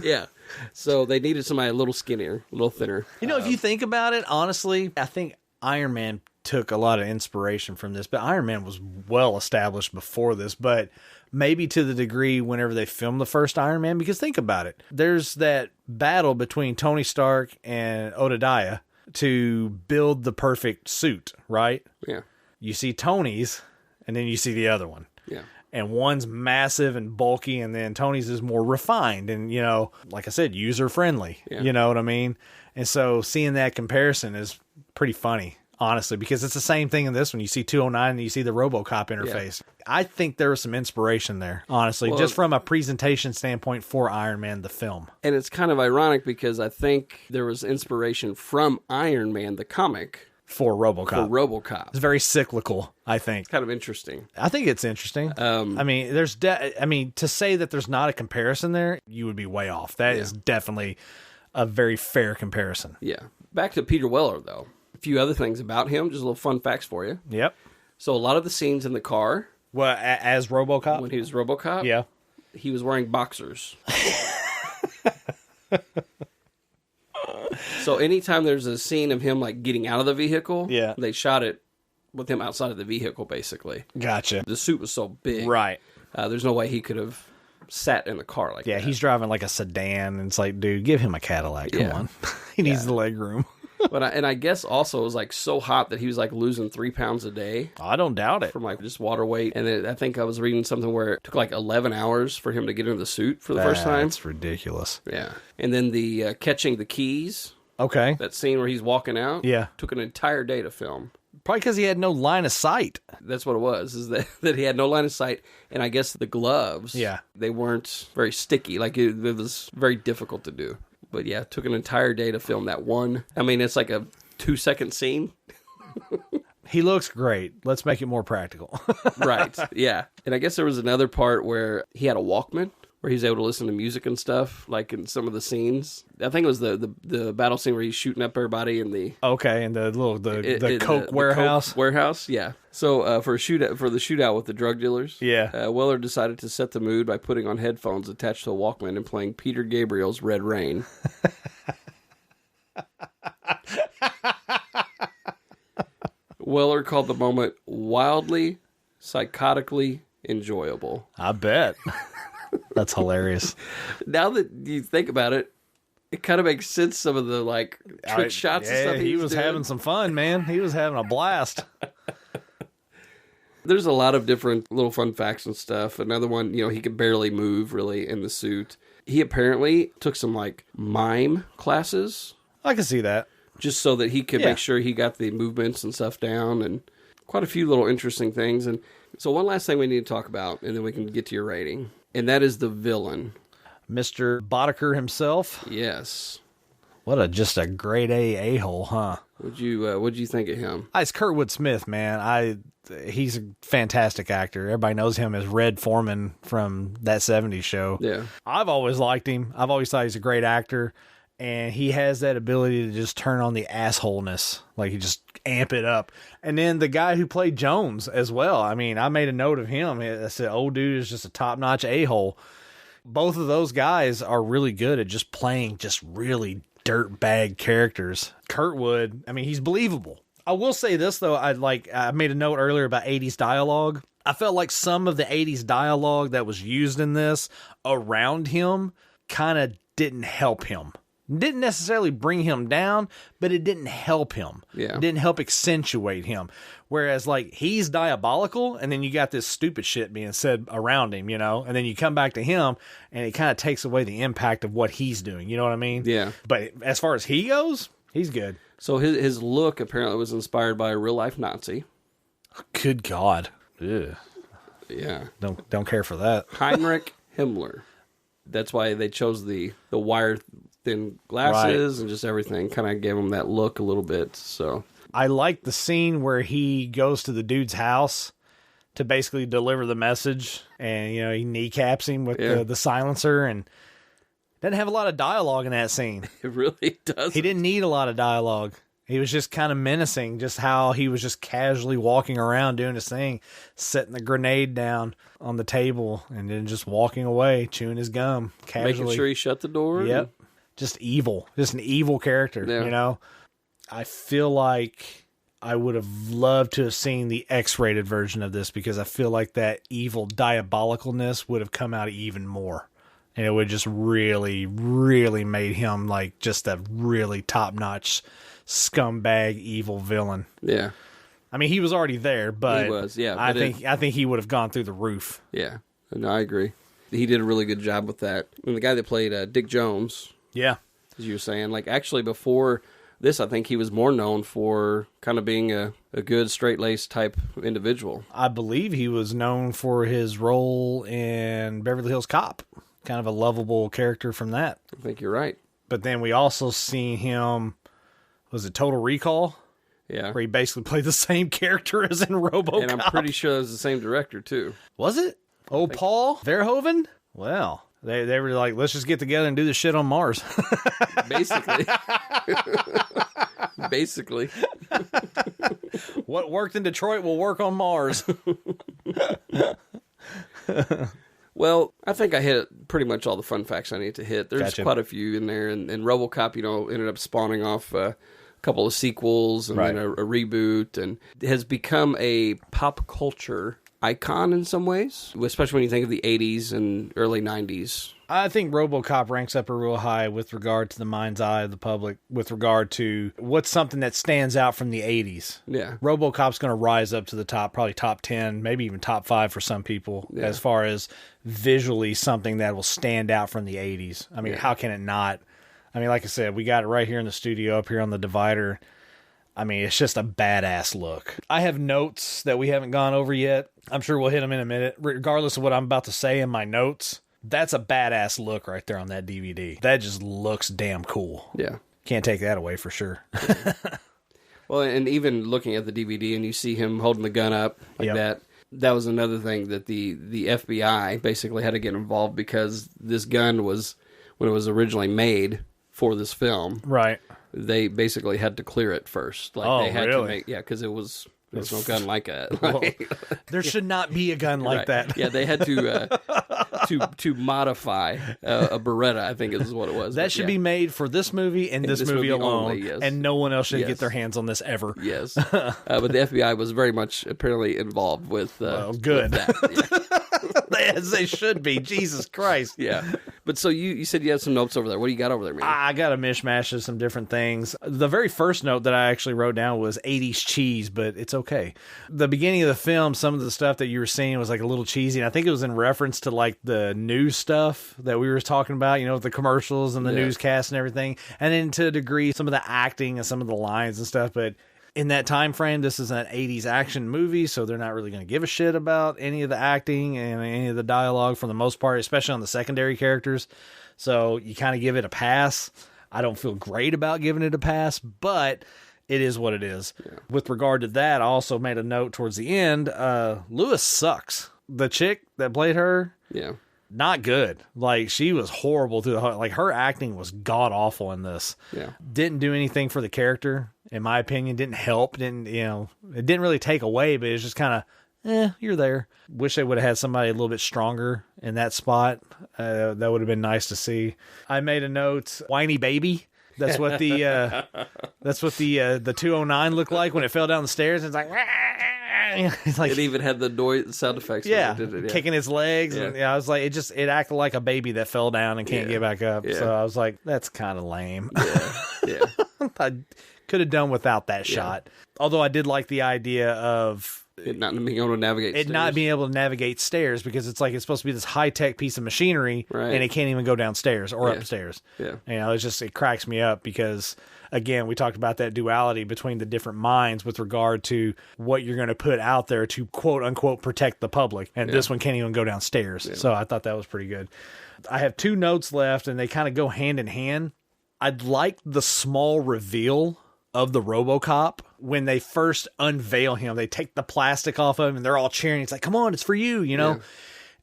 Yeah. So they needed somebody a little skinnier, a little thinner. If you think about it, honestly, I think Iron Man took a lot of inspiration from this, but Iron Man was well established before this, but maybe to the degree whenever they filmed the first Iron Man, because think about it. There's that battle between Tony Stark and Obadiah to build the perfect suit, right? Yeah. You see Tony's, and then you see the other one. Yeah. And one's massive and bulky, and then Tony's is more refined and, like I said, user-friendly. Yeah. You know what I mean? And so seeing that comparison is pretty funny, honestly, because it's the same thing in this one. You see 209 and you see the RoboCop interface. Yeah. I think there was some inspiration there, honestly, just from a presentation standpoint for Iron Man, the film. And it's kind of ironic because I think there was inspiration from Iron Man, the comic, for RoboCop. It's very cyclical, I think. It's kind of interesting. I think it's interesting. To say that there's not a comparison there, you would be way off. That is definitely a very fair comparison. Yeah. Back to Peter Weller, though. A few other things about him, just little fun facts for you. Yep. So a lot of the scenes in the car. Well, as RoboCop? When he was RoboCop? Yeah. He was wearing boxers. So anytime there's a scene of him like getting out of the vehicle, they shot it with him outside of the vehicle, basically. Gotcha. The suit was so big. Right. There's no way he could have sat in the car like that. Yeah, he's driving like a sedan, and it's like, dude, give him a Cadillac. Come on. He needs the leg room. But I guess also it was like so hot that he was like losing 3 pounds a day. I don't doubt it. From like just water weight. And I think I was reading something where it took like 11 hours for him to get into the suit for the first time. That's ridiculous. Yeah. And then the catching the keys. Okay. That scene where he's walking out. Yeah. Took an entire day to film. Probably because he had no line of sight. That's what it was, is that he had no line of sight. And I guess the gloves, they weren't very sticky. Like it was very difficult to do. But yeah, it took an entire day to film that one. I mean, it's like a 2-second scene. He looks great. Let's make it more practical. Right, yeah. And I guess there was another part where he had a Walkman, where he was able to listen to music and stuff, like in some of the scenes. I think it was the battle scene where he's shooting up everybody in the... Okay, and the Coke warehouse. Coke warehouse, yeah. So for the shootout with the drug dealers, Weller decided to set the mood by putting on headphones attached to a Walkman and playing Peter Gabriel's Red Rain. Weller called the moment wildly, psychotically enjoyable. I bet. That's hilarious. Now that you think about it, it kind of makes sense, some of the like trick shots and stuff he was doing. Having some fun, man. He was having a blast. There's a lot of different little fun facts and stuff. Another one, he could barely move really in the suit. He apparently took some like mime classes. I can see that. just so that he could make sure he got the movements and stuff down, and quite a few little interesting things. And so one last thing we need to talk about, and then we can get to your rating, and that is the villain. Mr. Boddicker himself? Yes. What just a grade A-hole, huh? What'd you think of him? It's Kurtwood Smith, man. He's a fantastic actor. Everybody knows him as Red Foreman from That 70s Show. Yeah. I've always liked him. I've always thought he's a great actor. And he has that ability to just turn on the assholeness. Like, he just amp it up. And then the guy who played Jones as well. I mean, I made a note of him. I said, old dude is just a top-notch a-hole. Both of those guys are really good at just playing just really dirtbag characters. Kurtwood, I mean, he's believable. I will say this, though. I made a note earlier about 80s dialogue. I felt like some of the 80s dialogue that was used in this around him kind of didn't help him. Didn't necessarily bring him down, but it didn't help him. Yeah. It didn't help accentuate him. Whereas, like, he's diabolical, and then you got this stupid shit being said around him, you know? And then you come back to him, and it kind of takes away the impact of what he's doing. You know what I mean? Yeah. But as far as he goes, he's good. So his look apparently was inspired by a real-life Nazi. Good God. Ugh. Yeah. Don't care for that. Heinrich Himmler. That's why they chose the wire-thin glasses and just everything. Kind of gave him that look a little bit, so... I like the scene where he goes to the dude's house to basically deliver the message, and, you know, he kneecaps him with the silencer, and doesn't have a lot of dialogue in that scene. It really does. He didn't need a lot of dialogue. He was just kind of menacing, just how he was just casually walking around doing his thing, setting the grenade down on the table, and then just walking away, chewing his gum, casually. Making sure he shut the door? Yep. Just evil. Just an evil character, you know? I feel like I would have loved to have seen the X-rated version of this, because I feel like that evil diabolicalness would have come out even more. And it would just really, really made him like just a really top-notch scumbag evil villain. Yeah. I mean, he was already there, but he was, yeah. I think he would have gone through the roof. Yeah. No, I agree. He did a really good job with that. And the guy that played Dick Jones. Yeah. As you were saying, like, actually before this, I think he was more known for kind of being a good straight-laced type individual. I believe he was known for his role in Beverly Hills Cop. Kind of a lovable character from that. I think you're right. But then we also seen him, was it Total Recall? Yeah. Where he basically played the same character as in RoboCop. And I'm pretty sure it was the same director, too. Was it? Oh, Paul Verhoeven? Well, they were like, let's just get together and do this shit on Mars. Basically. Basically. What worked in Detroit will work on Mars. Well, I think I hit pretty much all the fun facts I need to hit. There's quite a few in there. And RoboCop, you know, ended up spawning off a couple of sequels and then a reboot, and has become a pop culture icon in some ways, especially when you think of the 80s and early 90s. I think RoboCop ranks up real high with regard to the mind's eye of the public, with regard to what's something that stands out from the 80s. Yeah. RoboCop's going to rise up to the top, probably top 10, maybe even top 5 for some people, as far as visually something that will stand out from the 80s. I mean, how can it not? I mean, like I said, we got it right here in the studio up here on the divider. I mean, it's just a badass look. I have notes that we haven't gone over yet. I'm sure we'll hit them in a minute. Regardless of what I'm about to say in my notes, that's a badass look right there on that DVD. That just looks damn cool. Yeah. Can't take that away for sure. Well, and even looking at the DVD and you see him holding the gun up like that, that was another thing that the FBI basically had to get involved, because this gun was, when it was originally made for this film, right, they basically had to clear it first. Like, they had to make, because there's no gun like that. Well, there should not be a gun like that. Yeah, they had to modify a Beretta, I think is what it was. That should be made for this movie and this movie alone, only, and no one else should get their hands on this ever. Yes, but the FBI was very much apparently involved with. Well, good. With that. As they should be. Jesus Christ. Yeah. But so you said you had some notes over there. What do you got over there, man? I got a mishmash of some different things. The very first note that I actually wrote down was 80s cheese, but it's okay. The beginning of the film, some of the stuff that you were seeing was like a little cheesy, and I think it was in reference to like the news stuff that we were talking about, with the commercials and the newscasts and everything. And then to a degree, some of the acting and some of the lines and stuff, but in that time frame, this is an 80s action movie, so they're not really going to give a shit about any of the acting and any of the dialogue for the most part, especially on the secondary characters. So you kind of give it a pass. I don't feel great about giving it a pass, but it is what it is. Yeah. With regard to that, I also made a note towards the end. Lewis sucks. The chick that played her, not good. Like, she was horrible through the whole, like, her acting was god awful in this. Yeah. Didn't do anything for the character, in my opinion. Didn't help. It didn't really take away, but it's just kind of, you're there. Wish they would have had somebody a little bit stronger in that spot. That would have been nice to see. I made a note, whiny baby. That's what the 209 looked like when it fell down the stairs. It's like, like, it even had the noise sound effects. Kicking his legs. And, I was like, it acted like a baby that fell down and can't get back up. So I was like, that's kind of lame. Yeah. I could have done without that shot. Although I did like the idea of it not being able to navigate stairs. Not being able to navigate stairs, because it's like it's supposed to be this high-tech piece of machinery, and it can't even go downstairs or upstairs. Yeah. It cracks me up because, again, we talked about that duality between the different minds with regard to what you're going to put out there to quote-unquote protect the public, and this one can't even go downstairs. So I thought that was pretty good. I have 2 notes left, and they kind of go hand in hand. I'd like the small reveal of the RoboCop when they first unveil him. They take the plastic off of him and they're all cheering. It's like, come on, it's for you,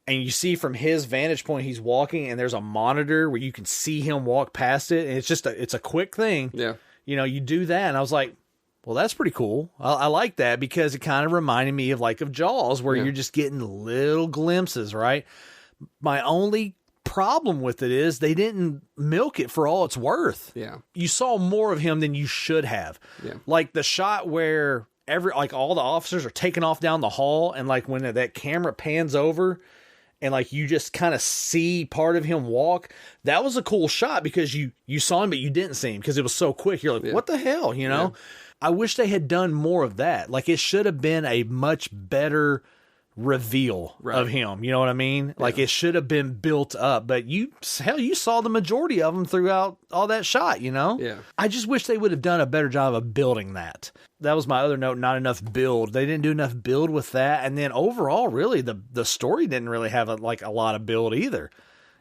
And you see from his vantage point, he's walking and there's a monitor where you can see him walk past it. And it's just it's a quick thing. Yeah. You do that. And I was like, well, that's pretty cool. I like that because it kind of reminded me of Jaws, where you're just getting little glimpses, right? My only problem with it is they didn't milk it for all it's worth. Yeah. You saw more of him than you should have. Yeah. Like the shot where all the officers are taking off down the hall, and like when that camera pans over and like you just kind of see part of him walk, that was a cool shot because you saw him but you didn't see him because it was so quick. You're like, what the hell, Yeah. I wish they had done more of that. Like, it should have been a much better reveal of him, you know what I mean? Like, it should have been built up, but you saw the majority of them throughout all that shot, Yeah. I just wish they would have done a better job of building that. That was my other note, not enough build. They didn't do enough build with that, and then overall, really, the story didn't really have a lot of build either.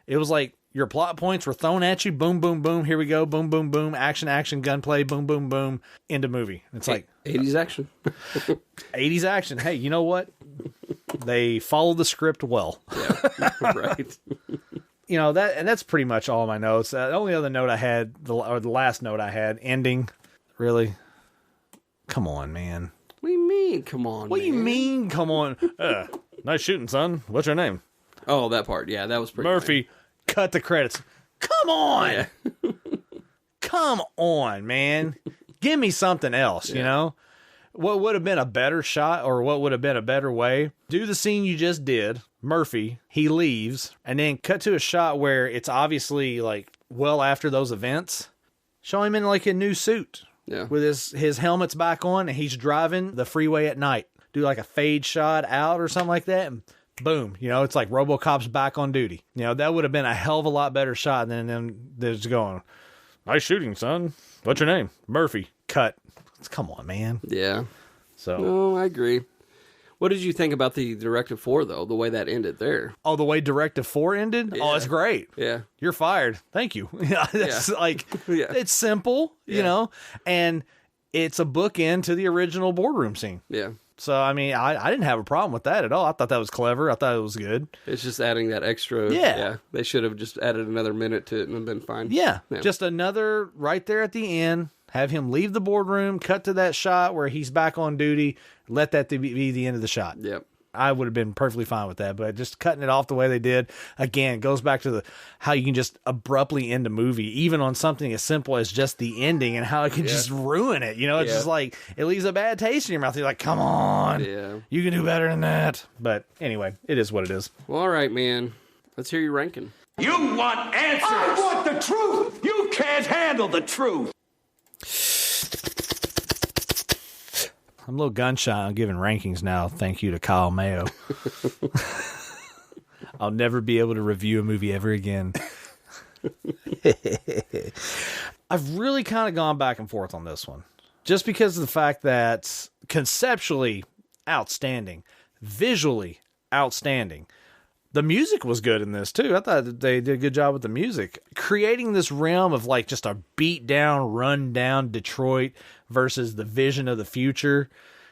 It was like your plot points were thrown at you, boom, boom, boom, here we go, boom, boom, boom, action, action, gunplay, boom, boom, boom, into movie. It's like 80s action. 80s action. Hey, you know what? They followed the script well. Yeah, right. That's pretty much all my notes. The only other note I had, the last note I had, ending. Really? Come on, man. What do you mean, come on, What do you mean, come on? Nice shooting, son. What's your name? Oh, that part. Yeah, that was pretty Murphy. lame. Cut the credits. Come on. Yeah. Come on, man. Give me something else, What would have been a better shot, or what would have been a better way? Do the scene you just did. Murphy, he leaves, and then cut to a shot where it's obviously like well after those events. Show him in like a new suit. Yeah. With his helmet's back on, and he's driving the freeway at night. Do like a fade shot out or something like that, and boom, it's like RoboCop's back on duty. That would have been a hell of a lot better shot than them just going, nice shooting, son. What's your name? Murphy. Cut. Come on, man. Yeah. So. No, I agree. What did you think about the Directive 4, though? The way that ended there. Oh, the way Directive 4 ended? Yeah. Oh, it's great. Yeah. You're fired. Thank you. It's like, it's simple, and it's a bookend to the original boardroom scene. Yeah. So, I mean, I didn't have a problem with that at all. I thought that was clever. I thought it was good. It's just adding that extra. Yeah. They should have just added another minute to it and been fine. Yeah. Just another right there at the end. Have him leave the boardroom, cut to that shot where he's back on duty. Let that be the end of the shot. Yep. I would have been perfectly fine with that, but just cutting it off the way they did, again, goes back to how you can just abruptly end a movie, even on something as simple as just the ending, and how it can just ruin it. It's just like, it leaves a bad taste in your mouth. You're like, come on, you can do better than that. But anyway, it is what it is. Well, all right, man. Let's hear your ranking. You want answers! I want the truth! You can't handle the truth! I'm a little gun shy on giving rankings now. Thank you to Kyle Mayo. I'll never be able to review a movie ever again. I've really kind of gone back and forth on this one. Just because of the fact that conceptually outstanding, visually outstanding. The music was good in this too. I thought that they did a good job with the music. Creating this realm of like just a beat down, run down Detroit versus the vision of the future.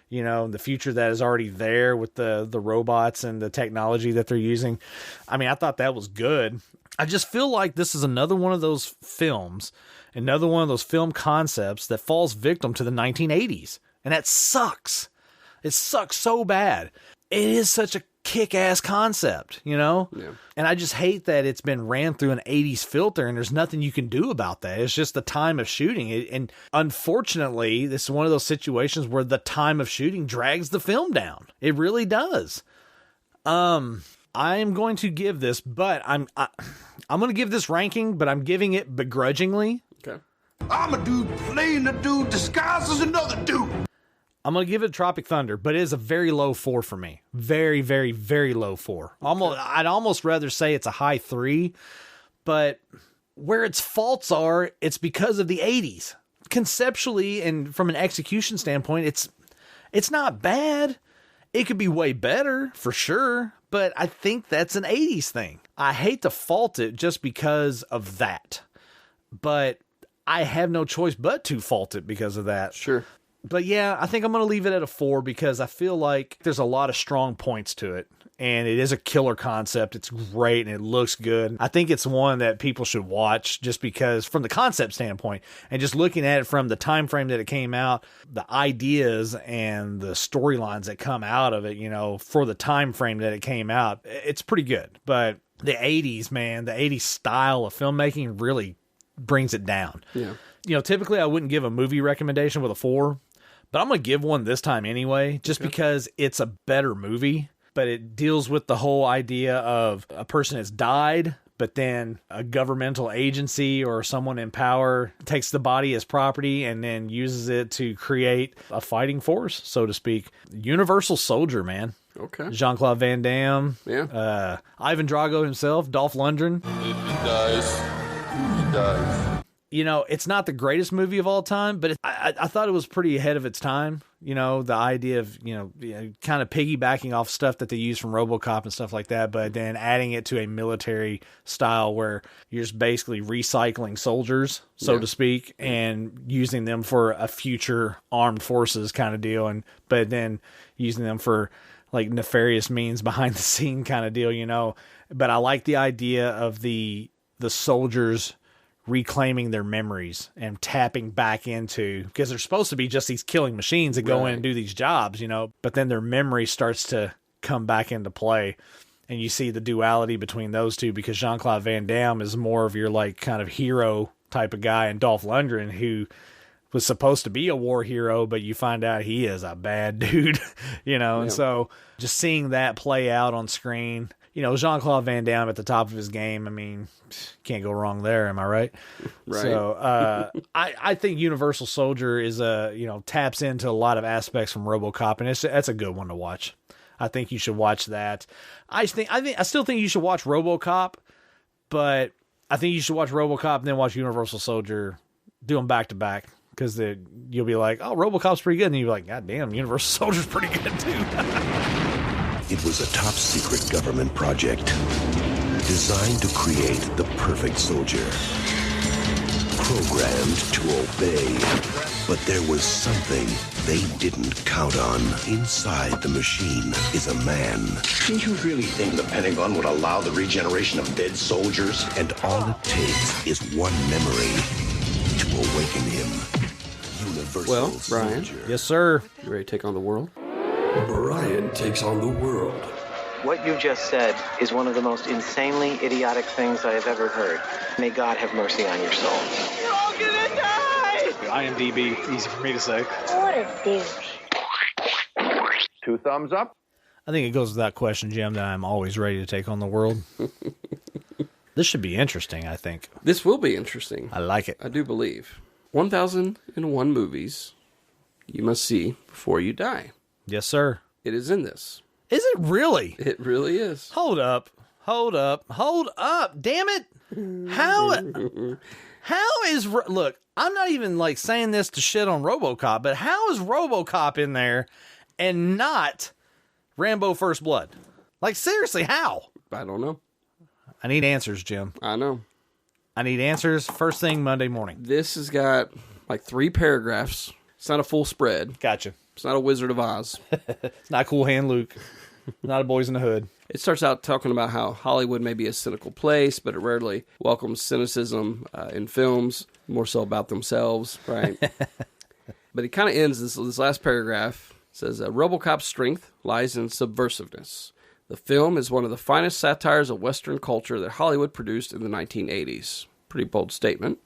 You know, the future that is already there with the robots and the technology that they're using. I mean, I thought that was good. I just feel like this is another one of those films, another one of those film concepts that falls victim to the 1980s. And that sucks. It sucks so bad. It is such a kick-ass concept, you know? Yeah. And I just hate that it's been ran through an 80s filter and there's nothing you can do about that. It's just the time of shooting. And unfortunately, this is one of those situations where the time of shooting drags the film down. It really does. I am going to give this, but I'm going to give this ranking, but I'm giving it begrudgingly. Okay. I'm a dude playing a dude disguised as another dude. I'm going to give it Tropic Thunder, but it is a very low 4 for me. Very, very, very low 4. I'd almost rather say it's a high 3, but where its faults are, it's because of the 80s. Conceptually and from an execution standpoint, it's not bad. It could be way better, for sure, but I think that's an 80s thing. I hate to fault it just because of that, but I have no choice but to fault it because of that. Sure. But yeah, I think I'm going to leave it at a 4 because I feel like there's a lot of strong points to it. And it is a killer concept. It's great and it looks good. I think it's one that people should watch just because from the concept standpoint and just looking at it from the time frame that it came out, the ideas and the storylines that come out of it, you know, for the time frame that it came out, it's pretty good. But the 80s, man, the 80s style of filmmaking really brings it down. Yeah. You know, typically I wouldn't give a movie recommendation with a 4. But I'm going to give one this time anyway, just because it's a better movie. But it deals with the whole idea of a person has died, but then a governmental agency or someone in power takes the body as property and then uses it to create a fighting force, so to speak. Universal Soldier, man. Okay. Jean-Claude Van Damme. Yeah. Ivan Drago himself, Dolph Lundgren. He dies. You know, it's not the greatest movie of all time, but I thought it was pretty ahead of its time. You know, the idea of, you know, kind of piggybacking off stuff that they use from RoboCop and stuff like that, but then adding it to a military style where you're just basically recycling soldiers, so to speak, and using them for a future armed forces kind of deal. But then using them for like nefarious means behind the scene kind of deal, you know. But I like the idea of the soldiers reclaiming their memories and tapping back into, because they're supposed to be just these killing machines that go in and do these jobs, you know, but then their memory starts to come back into play. And you see the duality between those two, because Jean-Claude Van Damme is more of your like kind of hero type of guy, and Dolph Lundgren, who was supposed to be a war hero, but you find out he is a bad dude, you know. And so just seeing that play out on screen, you know, Jean-Claude Van Damme at the top of his game, I mean, can't go wrong there, am I right? Right. So I think Universal Soldier is taps into a lot of aspects from RoboCop, and that's a good one to watch. I think you should watch that. I still think you should watch RoboCop, but I think you should watch RoboCop and then watch Universal Soldier, do them back to back, because you'll be like, oh, RoboCop's pretty good, and you'll be like, God damn, Universal Soldier's pretty good too. It was a top-secret government project designed to create the perfect soldier, programmed to obey. But there was something they didn't count on. Inside the machine is a man. Do you really think the Pentagon would allow the regeneration of dead soldiers? And all it takes is one memory to awaken him. Universal Brian. Soldier. Yes, sir. You ready to take on the world? Brian takes on the world. What you just said is one of the most insanely idiotic things I have ever heard. May God have mercy on your soul. You're all gonna die! IMDb, easy for me to say. What a douche. 2 thumbs up. I think it goes without question, Jim, that I'm always ready to take on the world. This should be interesting, I think. This will be interesting. I like it. I do believe. 1001 movies you must see before you die. Yes, sir. It is in this. Is it really? It really is. Hold up. Damn it. How is... Look, I'm not even like saying this to shit on RoboCop, but how is RoboCop in there and not Rambo First Blood? Like, seriously, how? I don't know. I need answers, Jim. I know. I need answers first thing Monday morning. This has got like 3 paragraphs. It's not a full spread. Gotcha. It's not a Wizard of Oz. It's not Cool Hand Luke. Not a Boys in the Hood. It starts out talking about how Hollywood may be a cynical place, but it rarely welcomes cynicism in films, more so about themselves, right? But it kind of ends, this last paragraph says, RoboCop's strength lies in subversiveness. The film is one of the finest satires of Western culture that Hollywood produced in the 1980s. Pretty bold statement.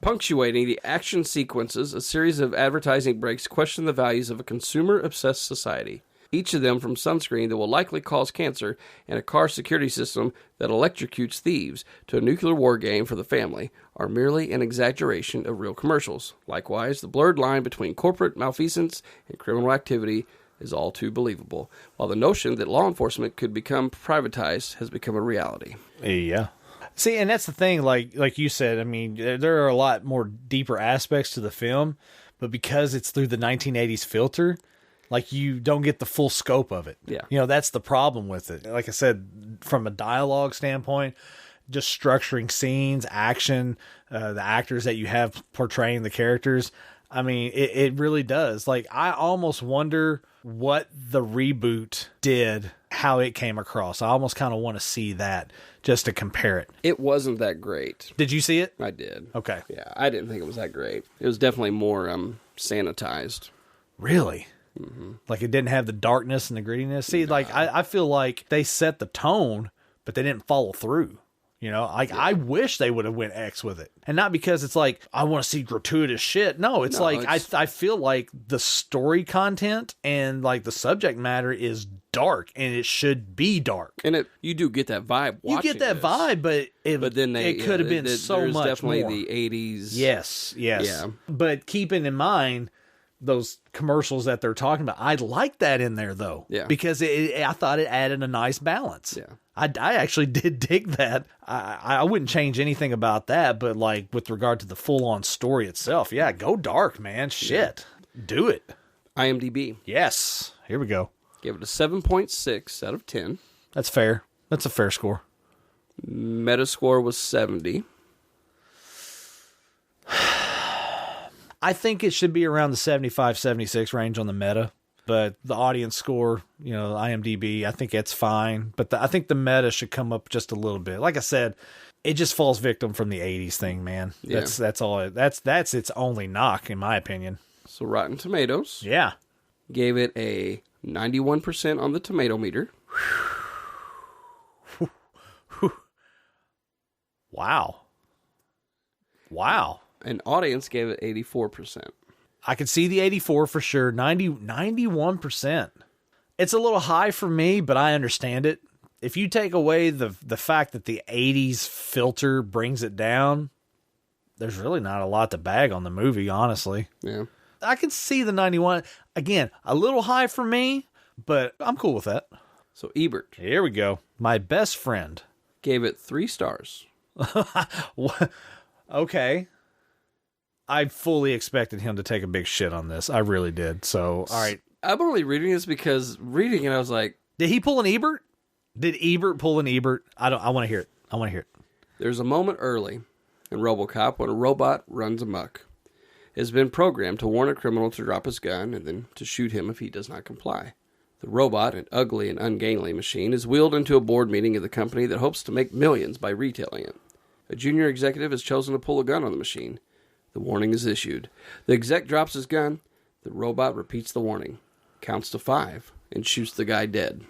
Punctuating the action sequences, a series of advertising breaks question the values of a consumer-obsessed society. Each of them from sunscreen that will likely cause cancer and a car security system that electrocutes thieves to a nuclear war game for the family are merely an exaggeration of real commercials. Likewise, the blurred line between corporate malfeasance and criminal activity is all too believable, while the notion that law enforcement could become privatized has become a reality. Yeah. See, and that's the thing, like you said, I mean, there are a lot more deeper aspects to the film, but because it's through the 1980s filter, like, you don't get the full scope of it. Yeah. You know, that's the problem with it. Like I said, from a dialogue standpoint, just structuring scenes, action, the actors that you have portraying the characters, I mean, it really does. Like, I almost wonder what the reboot did, how it came across. I almost kind of want to see that just to compare it. It wasn't that great. Did you see it? I did. Okay. Yeah, I didn't think it was that great. It was definitely more sanitized. Really? Mm-hmm. Like, it didn't have the darkness and the grittiness. See, like, I feel like they set the tone, but they didn't follow through. You know, like, I wish they would have went X with it. And not because it's like, I want to see gratuitous shit. No, it's I feel like the story content and, like, the subject matter is dark, and it should be dark. And you do get that vibe watching You get that vibe, but it could have been so much definitely more. The 80s. Yes. Yeah. But keeping in mind those commercials that they're talking about, I like that in there, though. Yeah. Because I thought it added a nice balance. Yeah. I actually did dig that. I wouldn't change anything about that, but, like, with regard to the full-on story itself, yeah, go dark, man. Shit. Yeah. Do it. IMDb. Yes. Here we go. Gave it a 7.6 out of 10. That's fair. That's a fair score. Metascore was 70. I think it should be around the 75, 76 range on the meta. But the audience score, you know, IMDb, I think it's fine. But I think the meta should come up just a little bit. Like I said, it just falls victim from the 80s thing, man. Yeah. That's all. That's its only knock, in my opinion. So Rotten Tomatoes. Yeah. Gave it a 91% on the tomato meter. Wow. And audience gave it 84%. I could see the 84 for sure. 91%. It's a little high for me, but I understand it. If you take away the fact that the 80s filter brings it down, there's really not a lot to bag on the movie, honestly. Yeah. I can see the 91. Again, a little high for me, but I'm cool with that. So Ebert. Here we go. My best friend. Gave it 3 stars. Okay. I fully expected him to take a big shit on this. I really did. So, all right. I'm only reading this because reading it, I was like... Did he pull an Ebert? Did Ebert pull an Ebert? I want to hear it. There's a moment early in RoboCop when a robot runs amok. It has been programmed to warn a criminal to drop his gun and then to shoot him if he does not comply. The robot, an ugly and ungainly machine, is wheeled into a board meeting of the company that hopes to make millions by retailing it. A junior executive has chosen to pull a gun on the machine. The warning is issued. The exec drops his gun. The robot repeats the warning, counts to 5, and shoots the guy dead.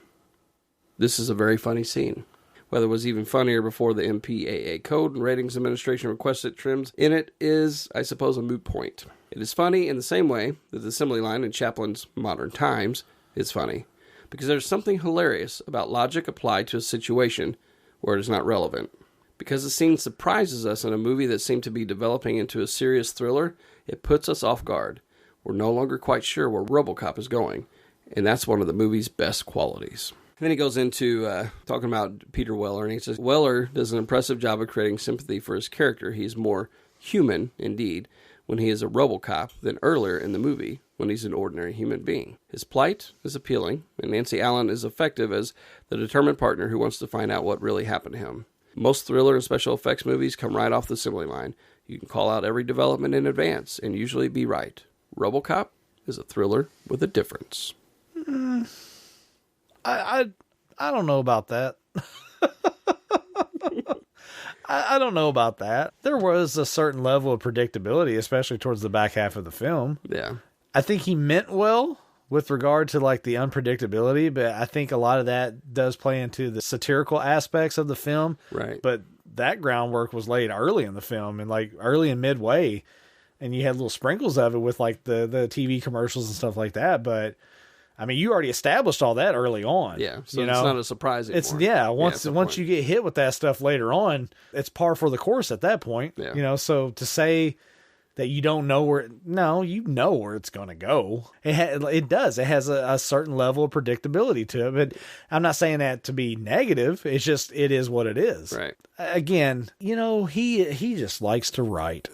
This is a very funny scene. Whether it was even funnier before the MPAA Code and Ratings Administration requested trims in it is, I suppose, a moot point. It is funny in the same way that the assembly line in Chaplin's Modern Times is funny. because there's something hilarious about logic applied to a situation where it is not relevant. Because the scene surprises us in a movie that seemed to be developing into a serious thriller, it puts us off guard. We're no longer quite sure where RoboCop is going, and that's one of the movie's best qualities. Then he goes into talking about Peter Weller, and he says, Weller does an impressive job of creating sympathy for his character. He's more human, indeed, when he is a RoboCop than earlier in the movie when he's an ordinary human being. His plight is appealing, and Nancy Allen is effective as the determined partner who wants to find out what really happened to him. Most thriller and special effects movies come right off the assembly line. You can call out every development in advance and usually be right. RoboCop is a thriller with a difference. I don't know about that. I don't know about that. There was a certain level of predictability, especially towards the back half of the film. Yeah. I think he meant well with regard to like the unpredictability, but I think a lot of that does play into the satirical aspects of the film. Right. But that groundwork was laid early in the film and like early and midway, and you had little sprinkles of it with like the TV commercials and stuff like that. But I mean, you already established all that early on. Yeah, so it's not a surprise anymore. Once you get hit with that stuff later on, it's par for the course at that point. Yeah. You know, so to say that you don't know where, no, you know where it's going to go. It does. It has a certain level of predictability to it, but I'm not saying that to be negative. It's just, it is what it is. Right. Again, you know, he just likes to write.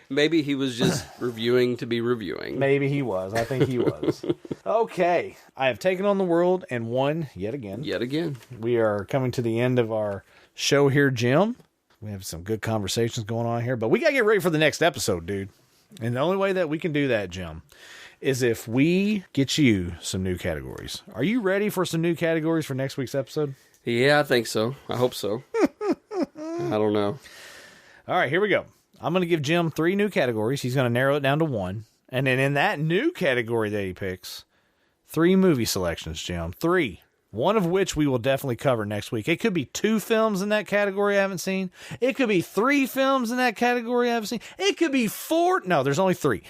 Maybe he was just reviewing to be reviewing. Maybe he was. I think he was. Okay. I have taken on the world and won yet again. Yet again. We are coming to the end of our show here, Jim. We have some good conversations going on here, but we got to get ready for the next episode, dude. And the only way that we can do that, Jim, is if we get you some new categories. Are you ready for some new categories for next week's episode? Yeah, I think so. I hope so. I don't know. All right, here we go. I'm going to give Jim 3 new categories. He's going to narrow it down to 1. And then in that new category that he picks, 3 movie selections, Jim. 3. One of which we will definitely cover next week. It could be 2 films in that category I haven't seen. It could be 3 films in that category I haven't seen. It could be 4. No, there's only 3.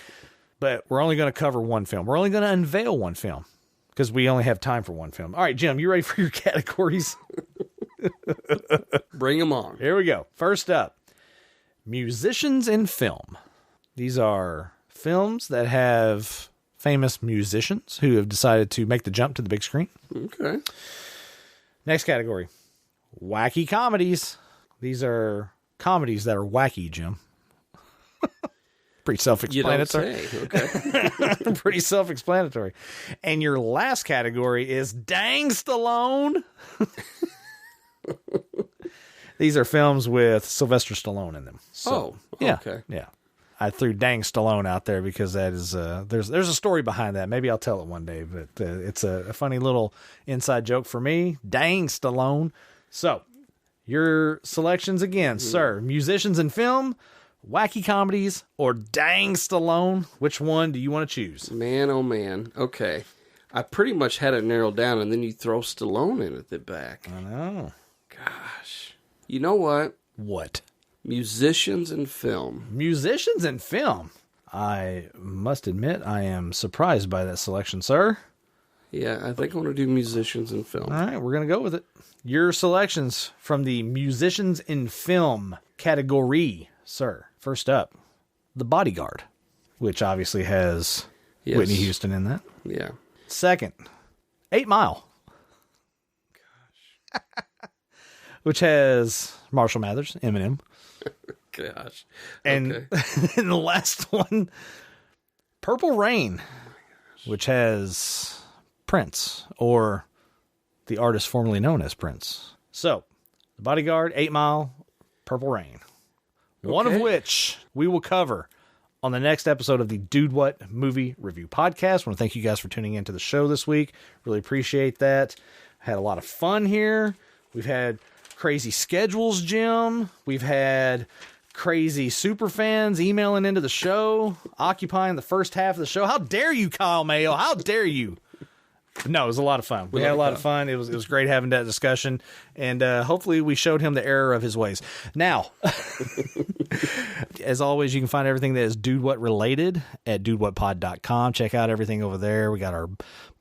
But we're only going to cover 1 film. We're only going to unveil 1 film because we only have time for 1 film. All right, Jim, you ready for your categories? Bring them on. Here we go. First up. Musicians in film. These are films that have famous musicians who have decided to make the jump to the big screen. Okay. Next category. Wacky comedies. These are comedies that are wacky, Jim. Pretty self-explanatory. You don't say. Okay. Pretty self-explanatory. And your last category is Dang Stallone. These are films with Sylvester Stallone in them. So, yeah, okay. Yeah. I threw Dang Stallone out there because that is there's a story behind that. Maybe I'll tell it one day, but it's a funny little inside joke for me. Dang Stallone. So, your selections again, sir. Musicians in film, wacky comedies, or Dang Stallone. Which one do you want to choose? Man, oh man. Okay. I pretty much had it narrowed down, and then you throw Stallone in at the back. I know. Gosh. You know what? What? Musicians in film. Musicians in film. I must admit, I am surprised by that selection, sir. Yeah, I think I want to do musicians in film. All right, we're going to go with it. Your selections from the musicians in film category, sir. First up, The Bodyguard, which obviously has Whitney Houston in that. Yeah. Second, 8 Mile. Gosh. Which has Marshall Mathers, Eminem. Gosh. And, and the last one, Purple Rain, which has Prince, or the artist formerly known as Prince. So, The Bodyguard, 8 Mile, Purple Rain. One of which we will cover on the next episode of the Dude What Movie Review Podcast. I want to thank you guys for tuning into the show this week. Really appreciate that. Had a lot of fun here. We've had crazy schedules, Jim. We've had crazy super fans emailing into the show, occupying the first half of the show. How dare you, Kyle Mayo? How dare you? No, it was a lot of fun. We had a lot of fun. It was great having that discussion, and hopefully we showed him the error of his ways. Now, As always, you can find everything that is Dude What related at dudewhatpod.com. Check out everything over there. We got our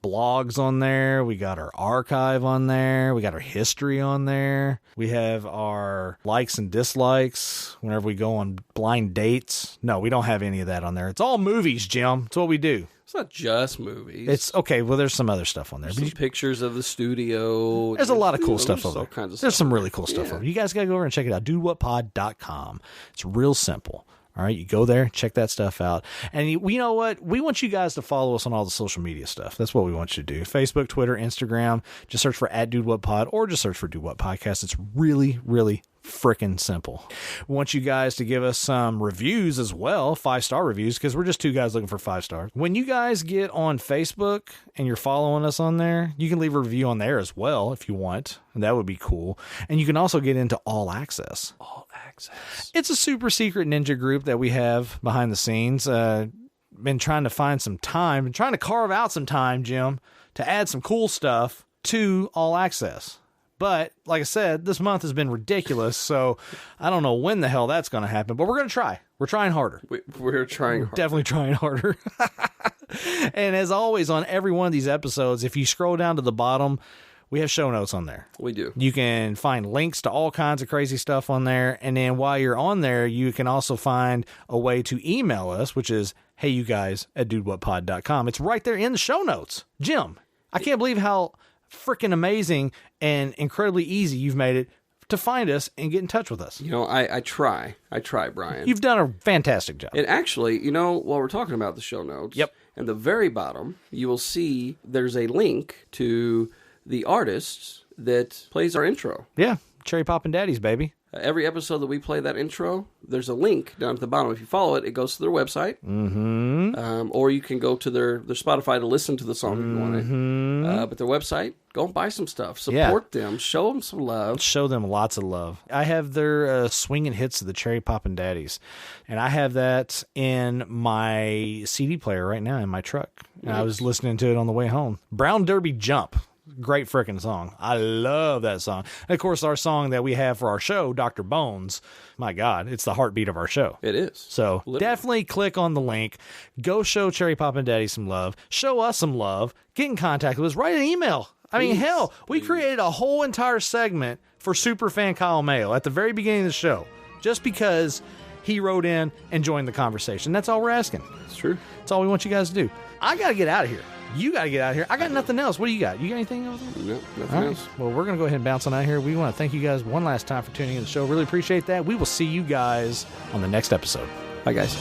blogs on there. We got our archive on there. We got our history on there. We have our likes and dislikes whenever we go on blind dates. No, we don't have any of that on there. It's all movies, Jim. It's what we do. It's not just movies. It's okay. Well, there's some other stuff on there. Some pictures of the studio. There's a lot of cool stuff over there. Kinds of there's stuff some really cool stuff over there. You guys got to go over and check it out. dudewhatpod.com. It's real simple. All right, you go there, check that stuff out. And you know what? We want you guys to follow us on all the social media stuff. That's what we want you to do. Facebook, Twitter, Instagram. Just search for @DudeWhatPod or just search for Dude What Podcast. It's really, really freaking simple. We want you guys to give us some reviews as well, 5-star reviews, because we're just two guys looking for 5 stars. When you guys get on Facebook and you're following us on there, you can leave a review on there as well if you want. And that would be cool. And you can also get into All Access. All Access. It's a super secret ninja group that we have behind the scenes. Been trying to find some time, been trying to carve out some time, Jim, to add some cool stuff to All Access. But, like I said, this month has been ridiculous, so I don't know when the hell that's going to happen. But we're going to try. We're trying harder. We're trying harder. Definitely trying harder. And as always, on every one of these episodes, if you scroll down to the bottom, we have show notes on there. We do. You can find links to all kinds of crazy stuff on there. And then while you're on there, you can also find a way to email us, which is heyyouguys@dudewhatpod.com. It's right there in the show notes. Jim, I can't believe how freaking amazing and incredibly easy you've made it to find us and get in touch with us. You know, I try, Brian. You've done a fantastic job. And actually, you know, while we're talking about the show notes, yep, at the very bottom, you will see there's a link to the artist that plays our intro. Yeah, Cherry Poppin' Daddies, baby. Every episode that we play that intro, there's a link down at the bottom. If you follow it, it goes to their website. Mm-hmm. Or you can go to their Spotify to listen to the song if you want it. But their website, go and buy some stuff. Support them. Show them some love. Show them lots of love. I have their swinging hits of the Cherry Poppin' Daddies. And I have that in my CD player right now in my truck. And I was listening to it on the way home. Brown Derby Jump. Great freaking song. I love that song. And of course, our song that we have for our show, Dr. Bones, my God, it's the heartbeat of our show. It is. So definitely click on the link. Go show Cherry Poppin' Daddy some love. Show us some love. Get in contact with us. Write an email. I mean, hell, we created a whole entire segment for Superfan Kyle Mayo at the very beginning of the show just because he wrote in and joined the conversation. That's all we're asking. It's true. That's all we want you guys to do. I got to get out of here. You got to get out of here. I got nothing else. What do you got? You got anything else? No, nothing else. Well, we're going to go ahead and bounce on out here. We want to thank you guys one last time for tuning in to the show. Really appreciate that. We will see you guys on the next episode. Bye, guys.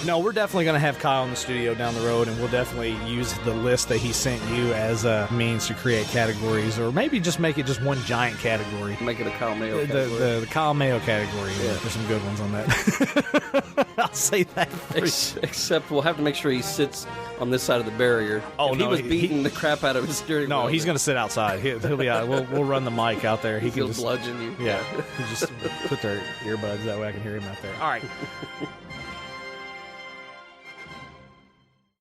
No, we're definitely going to have Kyle in the studio down the road, and we'll definitely use the list that he sent you as a means to create categories, or maybe just make it just one giant category. Make it a Kyle Mayo category. The Kyle Mayo category. Yeah. There's some good ones on that. I'll say that. Except we'll have to make sure he sits on this side of the barrier. Oh, if no. He was beating the crap out of his steering wheel. No, he's going to sit outside. He'll be out. We'll run the mic out there. He'll bludgeon you. Yeah. He just put their earbuds. That way I can hear him out there. All right.